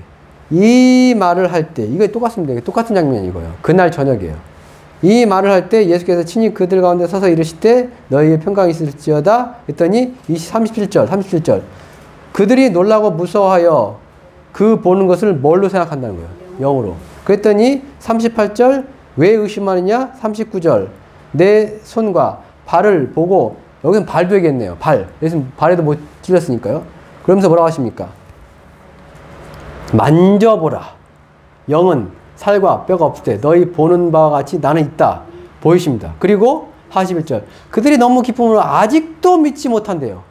이거 똑같습니다. 이게 똑같은 장면이 이거예요. 그날 저녁이에요. 이 말을 할 때 예수께서 친히 그들 가운데 서서 이르시되 너희의 평강이 있을지어다. 했더니 37절. 그들이 놀라고 무서워하여 그 보는 것을 뭘로 생각한다는 거예요? 영으로. 그랬더니 38절 왜 의심하느냐? 39절 내 손과 발을 보고, 여기는 발도 얘기했네요. 발. 예수님 발에도 못 찔렸으니까요. 그러면서 뭐라고 하십니까? 만져보라. 영은 살과 뼈가 없을 때 너희 보는 바와 같이 나는 있다. 보이십니다. 그리고 41절 그들이 너무 기쁨으로 아직도 믿지 못한대요.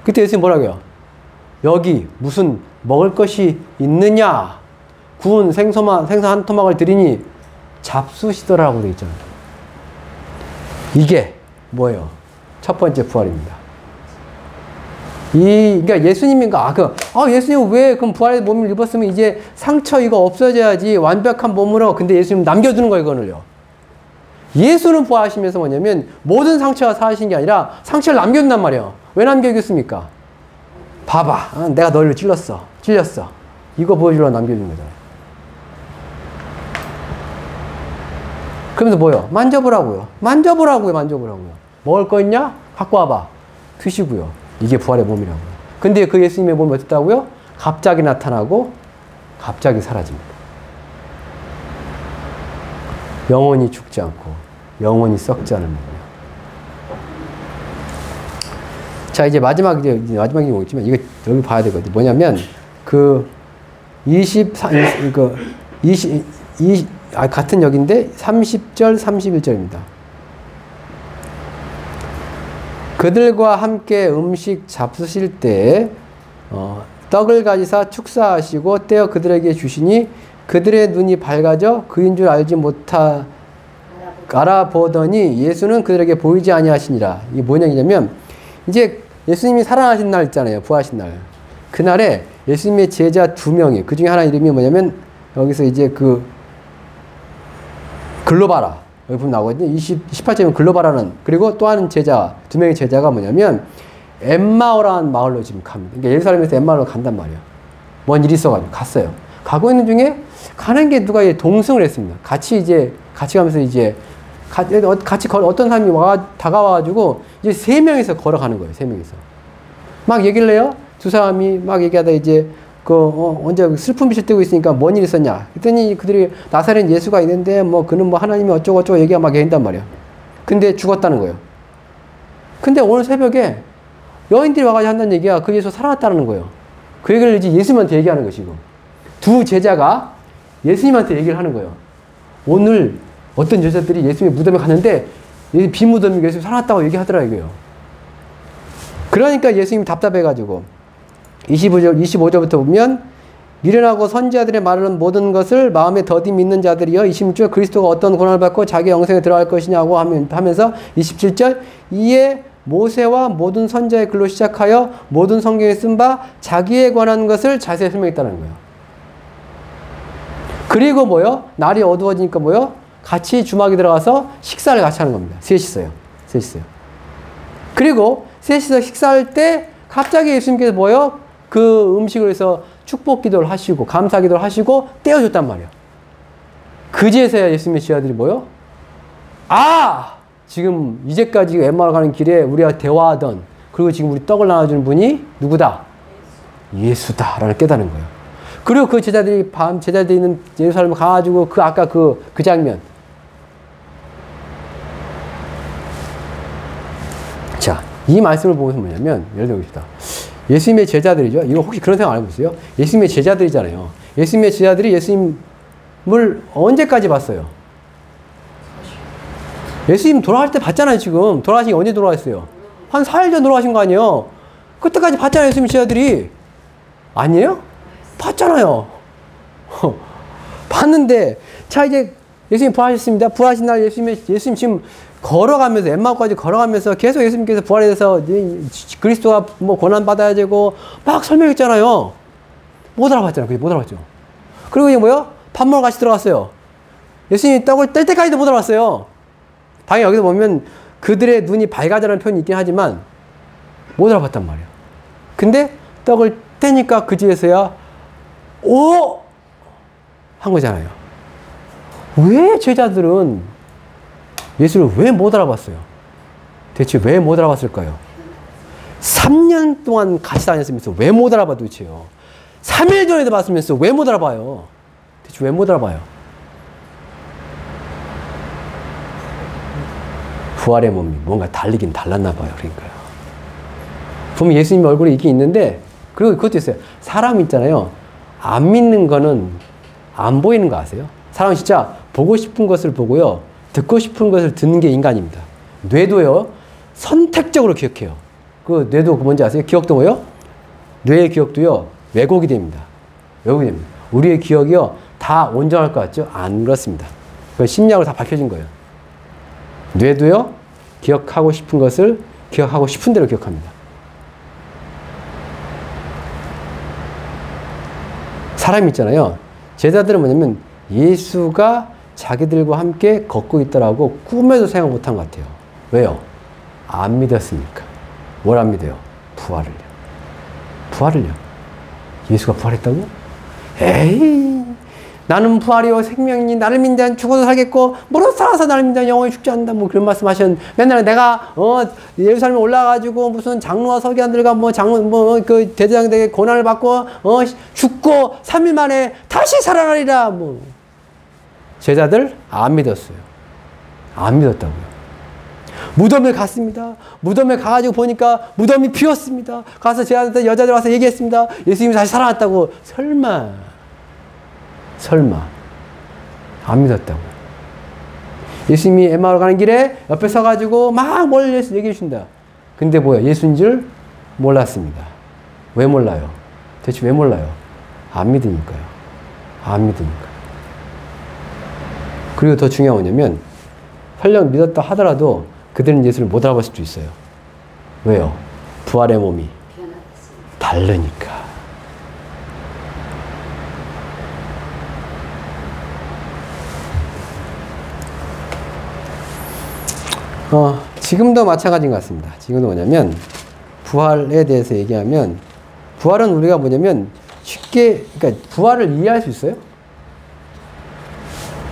그때 예수님 뭐라고 해요? 여기 무슨 먹을 것이 있느냐? 구운 생선 한 토막을 드리니 잡수시더라고 되어 있잖아요. 이게 뭐예요? 첫 번째 부활입니다. 그러니까 예수님인가? 예수님 왜 그럼 부활의 몸을 입었으면 이제 상처 이거 없어져야지 완벽한 몸으로. 근데 예수님 남겨두는 거예요, 이거는요. 예수는 부활하시면서 뭐냐면 모든 상처가 사하신 게 아니라 상처를 남겨둔단 말이에요. 왜 남겨두겠습니까? 봐봐. 내가 너를 찔렸어. 이거 보여주려고 남겨둔 거잖아요. 그러면서 뭐요? 만져보라고요. 먹을 거 있냐? 갖고 와봐. 드시고요. 이게 부활의 몸이라고요. 근데 그 예수님의 몸이 어땠다고요? 갑자기 나타나고 갑자기 사라집니다. 영원히 죽지 않고 영원히 썩지 않은 몸이에요. 자, 이제 마지막이 오겠지만 이거 여기 봐야 되거든요. 뭐냐면 같은 역인데 30절 31절입니다. 그들과 함께 음식 잡수실 때 떡을 가지사 축사하시고 떼어 그들에게 주시니 그들의 눈이 밝아져 그인 줄 알지 못하 알아보더니 예수는 그들에게 보이지 아니하시니라. 이게 뭔 얘기냐면 이제 예수님이 살아나신 날 있잖아요. 부활하신 날. 그날에 예수님의 제자 2명이, 그 중에 하나 이름이 뭐냐면 여기서 이제 글로바라. 여기 보면 나오거든요. 18절은 글로바라는, 그리고 또 한 제자, 두 명의 제자가 뭐냐면, 엠마오라는 마을로 지금 갑니다. 그러니까 예루살렘에서 엠마오로 간단 말이에요. 뭔 일이 있어가지고 갔어요. 가고 있는 중에 가는 게 누가 동승을 했습니다. 같이 가면서 어떤 사람이 다가와가지고 이제 3명이서 걸어가는 거예요. 3명이서. 막 얘기를 해요. 두 사람이 막 얘기하다 이제 언제 슬픈 빛을 띠고 있으니까 뭔 일 있었냐. 그랬더니 그들이 나사렛 예수가 있는데 그는 하나님이 어쩌고 얘기가 막 한단 말이야. 근데 죽었다는 거예요. 근데 오늘 새벽에 여인들이 와가지고 한다는 얘기야. 그 예수 살아났다는 거예요. 그 얘기를 이제 예수님한테 얘기하는 거예요, 지금. 두 제자가 예수님한테 얘기를 하는 거예요. 오늘 어떤 여자들이 예수님의 무덤에 갔는데 비무덤이 예수님 살아났다고 얘기하더라 이거예요. 그러니까 예수님이 답답해가지고 25절부터 보면 미련하고 선지자들의 말하는 모든 것을 마음에 더디 믿는 자들이여 26절 그리스도가 어떤 고난을 받고 자기 영생에 들어갈 것이냐고 하면서 27절 이에 모세와 모든 선지자의 글로 시작하여 모든 성경에 쓴 바 자기에 관한 것을 자세히 설명했다는 거예요. 그리고 날이 어두워지니까 같이 주막에 들어가서 식사를 같이 하는 겁니다. 셋이서요. 그리고 셋이서 식사할 때 갑자기 예수님께서 그 음식을 해서 축복 기도를 하시고 감사 기도를 하시고 떼어줬단 말이에요. 그제서야 예수님의 제자들이 지금 이제까지 엠마오 가는 길에 우리가 대화하던 그리고 지금 우리 떡을 나눠주는 분이 누구다? 예수다라는 깨닫는 거예요. 그리고 그 제자들이 제자들이 있는 예루살렘에 가가지고 아까 그 장면. 자, 이 말씀을 보면서 뭐냐면 예를 들어봅시다. 예수님의 제자들이죠. 이거 혹시 그런 생각 안 해보세요? 예수님의 제자들이잖아요. 예수님의 제자들이 예수님을 언제까지 봤어요? 예수님 돌아갈 때 봤잖아요, 지금. 돌아가신 게 언제 돌아가셨어요? 한 4일 전 돌아가신 거 아니에요? 그때까지 봤잖아요, 예수님 제자들이. 아니에요? 봤잖아요. 봤는데, 자, 이제 예수님 부활하셨습니다. 부활하신 날 예수님 지금 걸어가면서, 엠마오까지 걸어가면서 계속 예수님께서 부활에 대해서 그리스도가 고난받아야 되고 막 설명했잖아요. 못 알아봤잖아요. 그게 못 알아봤죠. 그리고 이제 밥 먹으러 같이 들어갔어요. 예수님이 떡을 뗄 때까지도 못 알아봤어요. 당연히 여기서 보면 그들의 눈이 밝아져라는 표현이 있긴 하지만 못 알아봤단 말이에요. 근데 떡을 떼니까 그제서야 한 거잖아요. 왜 제자들은 예수를 왜 못 알아봤어요? 대체 왜 못 알아봤을까요? 3년 동안 같이 다녔으면서 왜 못 알아봐 도대체요? 3일 전에도 봤으면서 왜 못 알아봐요? 대체 왜 못 알아봐요? 부활의 몸이 뭔가 달리긴 달랐나 봐요. 그러니까요. 보면 예수님 얼굴이 있긴 있는데 그리고 그것도 있어요. 사람 있잖아요. 안 믿는 거는 안 보이는 거 아세요? 사람은 진짜 보고 싶은 것을 보고요. 듣고 싶은 것을 듣는 게 인간입니다. 뇌도요. 선택적으로 기억해요. 그 뇌도 뭔지 아세요? 기억도 뇌의 기억도요. 왜곡이 됩니다. 왜곡이 됩니다. 우리의 기억이요. 다 온전할 것 같죠? 안 그렇습니다. 그 심리학으로 다 밝혀진 거예요. 뇌도요. 기억하고 싶은 것을 기억하고 싶은 대로 기억합니다. 사람이 있잖아요. 제자들은 뭐냐면 예수가 자기들과 함께 걷고 있더라고 꿈에도 생각 못한 것 같아요. 왜요? 안 믿었으니까. 뭘 안 믿어요? 부활을요. 부활을요. 예수가 부활했다고? 에이, 나는 부활이요 생명이니 나를 믿는 자는 죽어도 살겠고 무릇 살아서 나를 믿는 자는 영원히 죽지 않는다. 뭐 그런 말씀 하셨는데 맨날 내가 예루살렘에 올라가가지고 무슨 장로와 서기관들과 그 대제사장들에게 고난을 받고 죽고 3일 만에 다시 살아나리라. 제자들 안 믿었어요. 안 믿었다고요. 무덤에 갔습니다. 무덤에 가가지고 보니까 무덤이 비었습니다. 가서 제자들 여자들 와서 얘기했습니다. 예수님이 다시 살아났다고. 설마 안 믿었다고요. 예수님이 엠마오로 가는 길에 옆에 서가지고 막 뭘 얘기해 주신다. 근데 예수인 줄 몰랐습니다. 왜 몰라요? 대체 왜 몰라요? 안 믿으니까요. 안 믿으니까. 그리고 더 중요한 건 뭐냐면 설령 믿었다 하더라도 그들은 예수를 못 알아볼 수도 있어요. 왜요? 부활의 몸이 다르니까. 지금도 마찬가지인 것 같습니다. 지금도 뭐냐면, 부활에 대해서 얘기하면, 부활은 우리가 뭐냐면, 쉽게, 그러니까 부활을 이해할 수 있어요?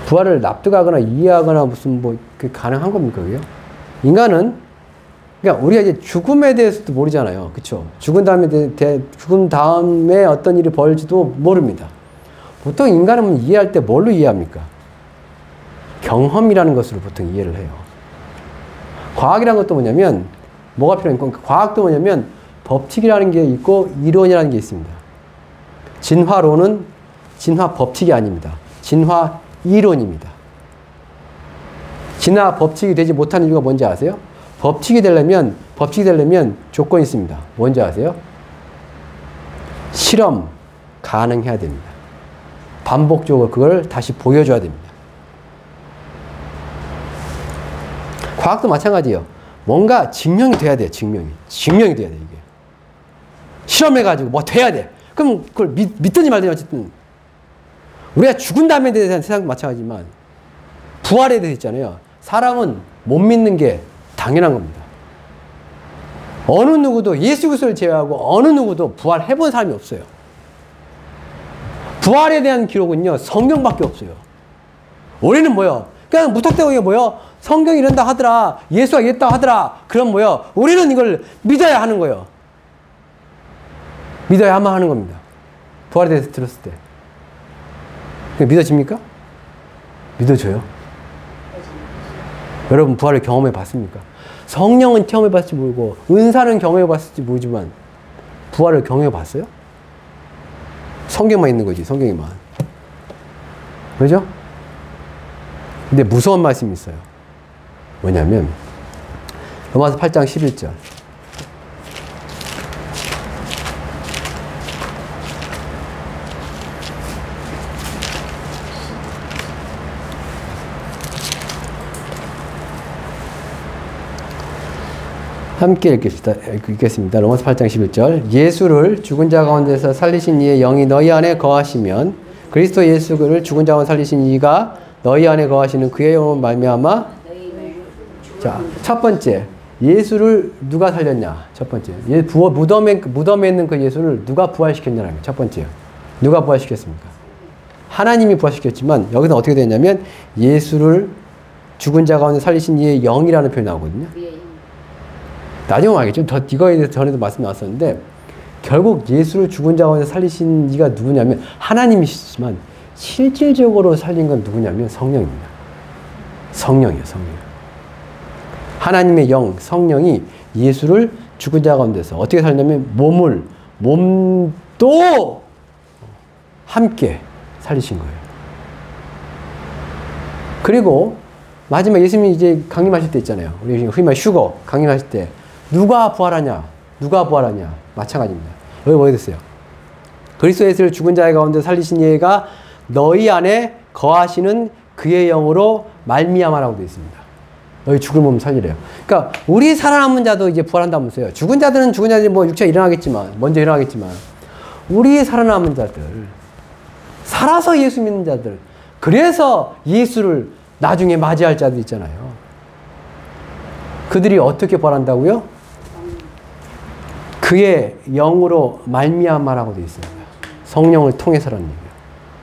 부활을 납득하거나 이해하거나 무슨 뭐, 그 가능한 겁니까, 그게요? 인간은, 그러니까 우리가 이제 죽음에 대해서도 모르잖아요. 그쵸? 죽은 다음에 어떤 일이 벌지도 모릅니다. 보통 인간은 이해할 때 뭘로 이해합니까? 경험이라는 것으로 보통 이해를 해요. 과학이라는 것도 뭐냐면, 뭐가 필요합니까? 과학도 뭐냐면, 법칙이라는 게 있고, 이론이라는 게 있습니다. 진화론은 진화 법칙이 아닙니다. 진화 이론입니다. 진화 법칙이 되지 못하는 이유가 뭔지 아세요? 법칙이 되려면 조건이 있습니다. 뭔지 아세요? 실험 가능해야 됩니다. 반복적으로 그걸 다시 보여줘야 됩니다. 과학도 마찬가지예요. 뭔가 증명이 돼야 돼요. 증명이 돼야 돼, 이게. 실험해가지고 뭐 돼야 돼. 그럼 그걸 믿든지 말든지 어쨌든. 우리가 죽은 다음에 대한 세상도 마찬가지지만 부활에 대해서 있잖아요. 사람은 못 믿는 게 당연한 겁니다. 어느 누구도 예수 그리스도를 제외하고 어느 누구도 부활해본 사람이 없어요. 부활에 대한 기록은요, 성경밖에 없어요. 우리는 뭐요? 그냥 무턱대고 이게 뭐요? 성경이 이런다 하더라. 예수가 이랬다 하더라. 그럼 뭐요? 우리는 이걸 믿어야 하는 거예요. 믿어야만 하는 겁니다. 부활에 대해서 들었을 때. 믿어집니까? 믿어져요. 여러분 부활을 경험해 봤습니까? 성령은 경험해 봤을지 모르고 은사는 경험해 봤을지 모르지만 부활을 경험해 봤어요? 성경만 있는 거지, 성경에만. 그죠? 근데 무서운 말씀이 있어요. 뭐냐면 로마서 8장 11절. 함께 읽겠습니다. 로마서 8장 11절. 예수를 죽은 자 가운데서 살리신 이의 영이 너희 안에 거하시면 그리스도 예수를 죽은 자 가운데 살리신 이가 너희 안에 거하시는 그의 영으로 말미암아. 자, 첫 번째. 예수를 누가 살렸냐? 첫 번째. 무덤에 있는 그 예수를 누가 부활시켰냐는 거예요. 첫 번째요. 누가 부활시켰습니까? 하나님이 부활시켰지만 여기서 어떻게 되냐면 예수를 죽은 자 가운데 살리신 이의 영이라는 표현이 나오거든요. 나중에 알겠죠? 이거에 대해서 전에도 말씀 나왔었는데 결국 예수를 죽은 자 가운데 살리신 이가 누구냐면 하나님이시지만 실질적으로 살린 건 누구냐면 성령입니다. 성령이에요. 성령. 하나님의 영, 성령이 예수를 죽은 자 가운데서 어떻게 살냐면 몸도 함께 살리신 거예요. 그리고 마지막 예수님이 이제 강림하실 때 있잖아요. 우리 흔히 말 휴거 강림하실 때 누가 부활하냐? 마찬가지입니다. 여기 뭐가 됐어요? 그리스도 예수를 죽은 자 가운데 살리신 이가 너희 안에 거하시는 그의 영으로 말미암아라고 되어 있습니다. 너희 죽을 몸 살리래요. 그러니까 우리 살아남은 자도 이제 부활한다면서요. 죽은 자들이 뭐 육체가 먼저 일어나겠지만 우리 살아남은 자들, 살아서 예수 믿는 자들, 그래서 예수를 나중에 맞이할 자들 있잖아요. 그들이 어떻게 부활한다고요? 그의 영으로 말미암아라고 되어 있습니다. 성령을 통해서라는 얘기예요.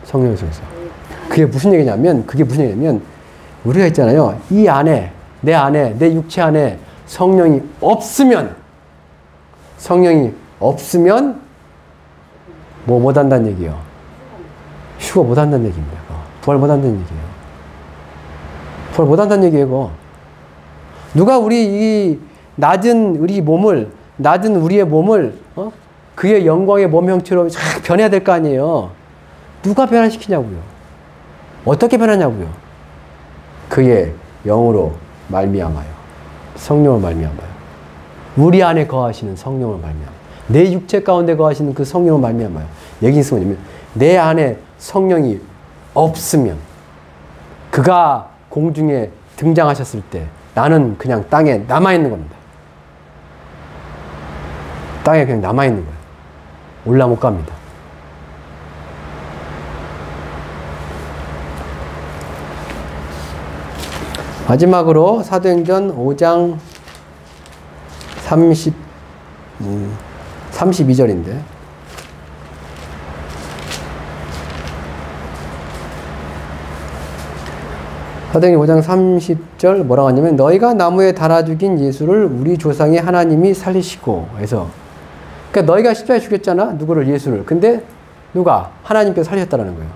성령을 통해서. 그게 무슨 얘기냐면 우리가 있잖아요. 이 안에 내 육체 안에 성령이 없으면 뭐 못한다는 얘기예요. 휴거 못한다는 얘기입니다. 부활 못한다는 얘기예요. 부활 못한다는 얘기예요. 누가 우리 이 낮은 우리의 몸을 그의 영광의 몸 형체로 쫙 변해야 될 거 아니에요. 누가 변화시키냐고요. 어떻게 변하냐고요. 그의 영으로 말미암아요. 성령으로 말미암아요. 우리 안에 거하시는 성령으로 말미암아요. 내 육체 가운데 거하시는 그 성령으로 말미암아요. 얘기는 뭐냐면 내 안에 성령이 없으면 그가 공중에 등장하셨을 때 나는 그냥 땅에 남아있는 겁니다. 땅에 그냥 남아있는 거예요. 올라 못 갑니다. 마지막으로 사도행전 5장 32절인데 사도행전 5장 30절 뭐라고 하냐면 너희가 나무에 달아 죽인 예수를 우리 조상의 하나님이 살리시고 해서 그러니까 너희가 십자가에 죽였잖아. 누구를? 예수를. 근데 누가? 하나님께서 살리셨다는 거예요.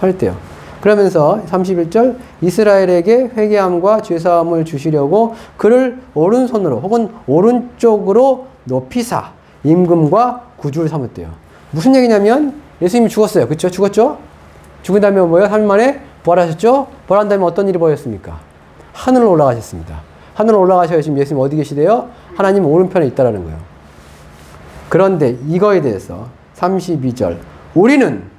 살렸대요. 그러면서 31절 이스라엘에게 회개함과 죄사함을 주시려고 그를 오른손으로 혹은 오른쪽으로 높이사 임금과 구주를 삼았대요. 무슨 얘기냐면 예수님이 죽었어요. 그렇죠? 죽었죠? 죽은 다음에 뭐예요? 3일 만에 부활하셨죠? 부활한 다음에 어떤 일이 벌어졌습니까? 하늘로 올라가셨습니다. 하늘로 올라가셔야 지금 예수님 어디 계시대요? 하나님 오른편에 있다라는 거예요. 그런데 이거에 대해서 32절 우리는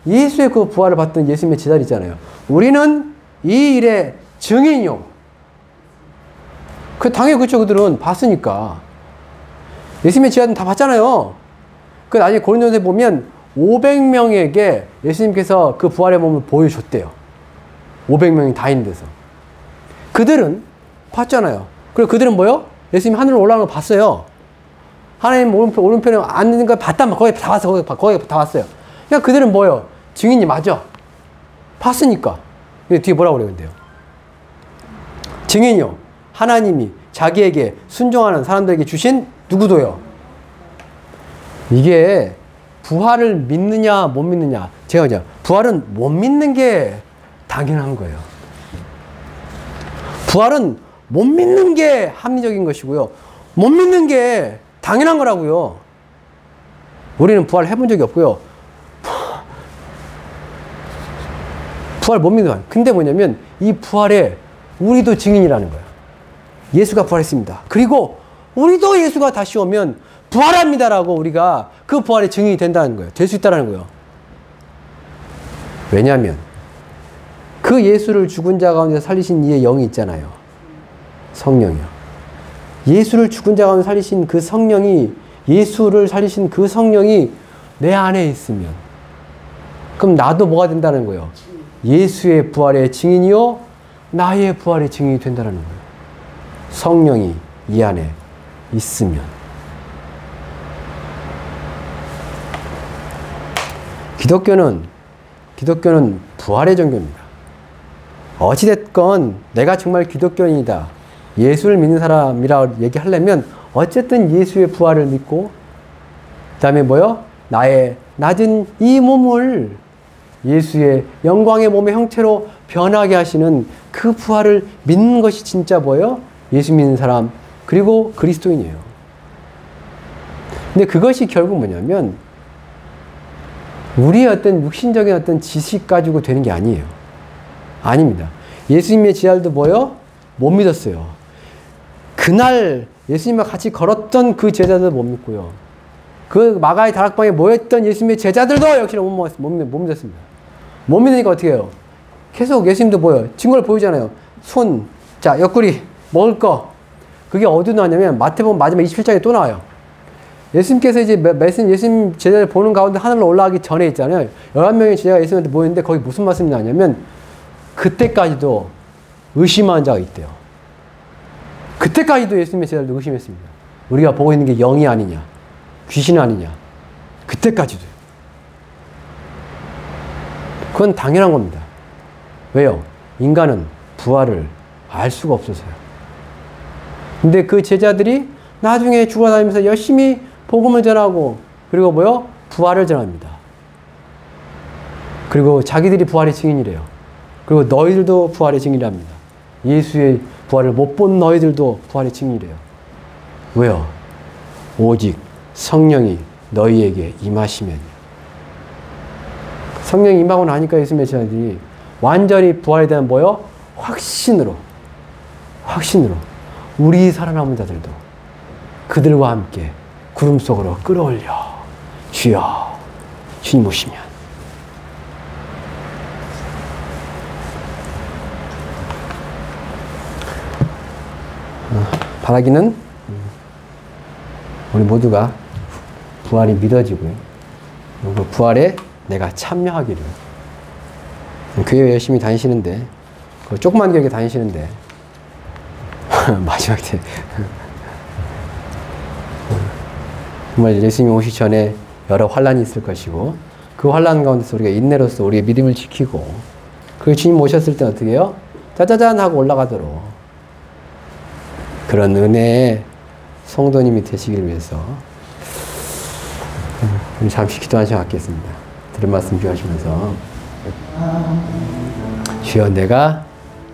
예수의 그 부활을 받던 예수님의 제자들 있잖아요. 우리는 이 일의 증인이요. 당연히 그렇죠. 그들은 봤으니까. 예수님의 제자들은 다 봤잖아요. 나중에 고린도전서에 보면 500명에게 예수님께서 그 부활의 몸을 보여줬대요. 500명이 다 있는 데서. 그들은 봤잖아요. 그리고 그들은 뭐요? 예수님이 하늘로 올라가는 걸 봤어요. 하나님 오른편에 앉는 걸 봤단 말이야. 거기 다 봤어요. 거기 다 봤어요. 그러니까 그들은 뭐요? 증인이 맞아. 봤으니까. 뒤에 뭐라고 그래요, 근데요? 증인이요. 하나님이 자기에게 순종하는 사람들에게 주신 누구도요? 이게 부활을 믿느냐 못 믿느냐. 제가 이제 부활은 못 믿는 게 당연한 거예요. 부활은 못 믿는 게 합리적인 것이고요. 못 믿는 게 당연한 거라고요. 우리는 부활 해본 적이 없고요. 부활 못 믿는 거예요. 근데 뭐냐면 이 부활에 우리도 증인이라는 거예요. 예수가 부활했습니다. 그리고 우리도 예수가 다시 오면 부활합니다라고 우리가 그 부활의 증인이 된다는 거예요. 될 수 있다는 거예요. 왜냐하면 그 예수를 죽은 자 가운데 살리신 이의 영이 있잖아요. 성령이요. 예수를 죽은 자 가운데 살리신 그 성령이 예수를 살리신 그 성령이 내 안에 있으면 그럼 나도 뭐가 된다는 거예요? 예수의 부활의 증인이요 나의 부활의 증인이 된다는 거예요. 성령이 이 안에 있으면. 기독교는 부활의 종교입니다. 어찌됐건 내가 정말 기독교인이다. 예수를 믿는 사람이라고 얘기하려면 어쨌든 예수의 부활을 믿고 그 다음에 뭐요? 나의 낮은 이 몸을 예수의 영광의 몸의 형태로 변하게 하시는 그 부활을 믿는 것이 진짜 뭐예요? 예수 믿는 사람 그리고 그리스도인이에요. 근데 그것이 결국 뭐냐면 우리의 어떤 육신적인 어떤 지식 가지고 되는 게 아니에요. 아닙니다. 예수님의 제자들도 뭐예요? 못 믿었어요. 그날 예수님과 같이 걸었던 그 제자들도 못 믿고요. 그 마가의 다락방에 모였던 예수님의 제자들도 역시나 못 믿었습니다. 못 믿으니까 어떻게 해요? 계속 예수님도 뭐예요? 증거를 보이잖아요. 손, 자, 옆구리, 먹을 거. 그게 어디서 나왔냐면 마태복음 마지막 27장에 또 나와요. 예수님께서 이제 예수님 제자를 보는 가운데 하늘로 올라가기 전에 있잖아요. 11명의 제자가 예수님한테 모였는데 거기 무슨 말씀이 나냐면 그때까지도 의심하는 자가 있대요. 그때까지도 예수님의 제자들도 의심했습니다. 우리가 보고 있는 게 영이 아니냐, 귀신 아니냐. 그때까지도. 그건 당연한 겁니다. 왜요? 인간은 부활을 알 수가 없어서요. 근데 그 제자들이 나중에 죽어다니면서 열심히 복음을 전하고 그리고 뭐요? 부활을 전합니다. 그리고 자기들이 부활의 증인이래요. 그리고 너희들도 부활의 증인이랍니다. 예수의 부활을 못 본 너희들도 부활의 증인이래요. 왜요? 오직 성령이 너희에게 임하시면요. 성령이 임하고 나니까 예수님의 제자들이 완전히 부활에 대한 뭐요? 확신으로 우리 살아남은 자들도 그들과 함께 구름 속으로 끌어올려 주여 주님 오시면 바라기는 우리 모두가 부활이 믿어지고요. 그리고 부활에 내가 참여하기를 교회 열심히 다니시는데 그 조그만 교육에 다니시는데 마지막 때 정말 예수님이 오시기 전에 여러 환란이 있을 것이고 그 환란 가운데서 우리가 인내로서 우리의 믿음을 지키고 그 주님 오셨을 때 어떻게 해요? 짜자잔 하고 올라가도록 그런 은혜의 성도님이 되시길 위해서 우리 잠시 기도한 시간 갖겠습니다. 들은 말씀 기억하시면서 주여 내가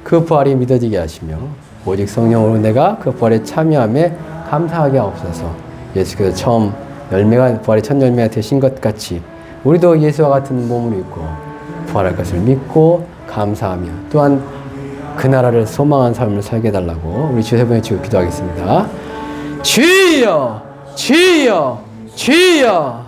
그 부활이 믿어지게 하시며 오직 성령으로 내가 그 부활에 참여함에 감사하게 하옵소서. 예수께서 처음 열매가 부활의 첫 열매가 되신 것 같이 우리도 예수와 같은 몸을 입고 부활할 것을 믿고 감사하며 또한 그 나라를 소망한 삶을 살게 해달라고 우리 주 세 번에 주여 기도하겠습니다. 주여 주여 주여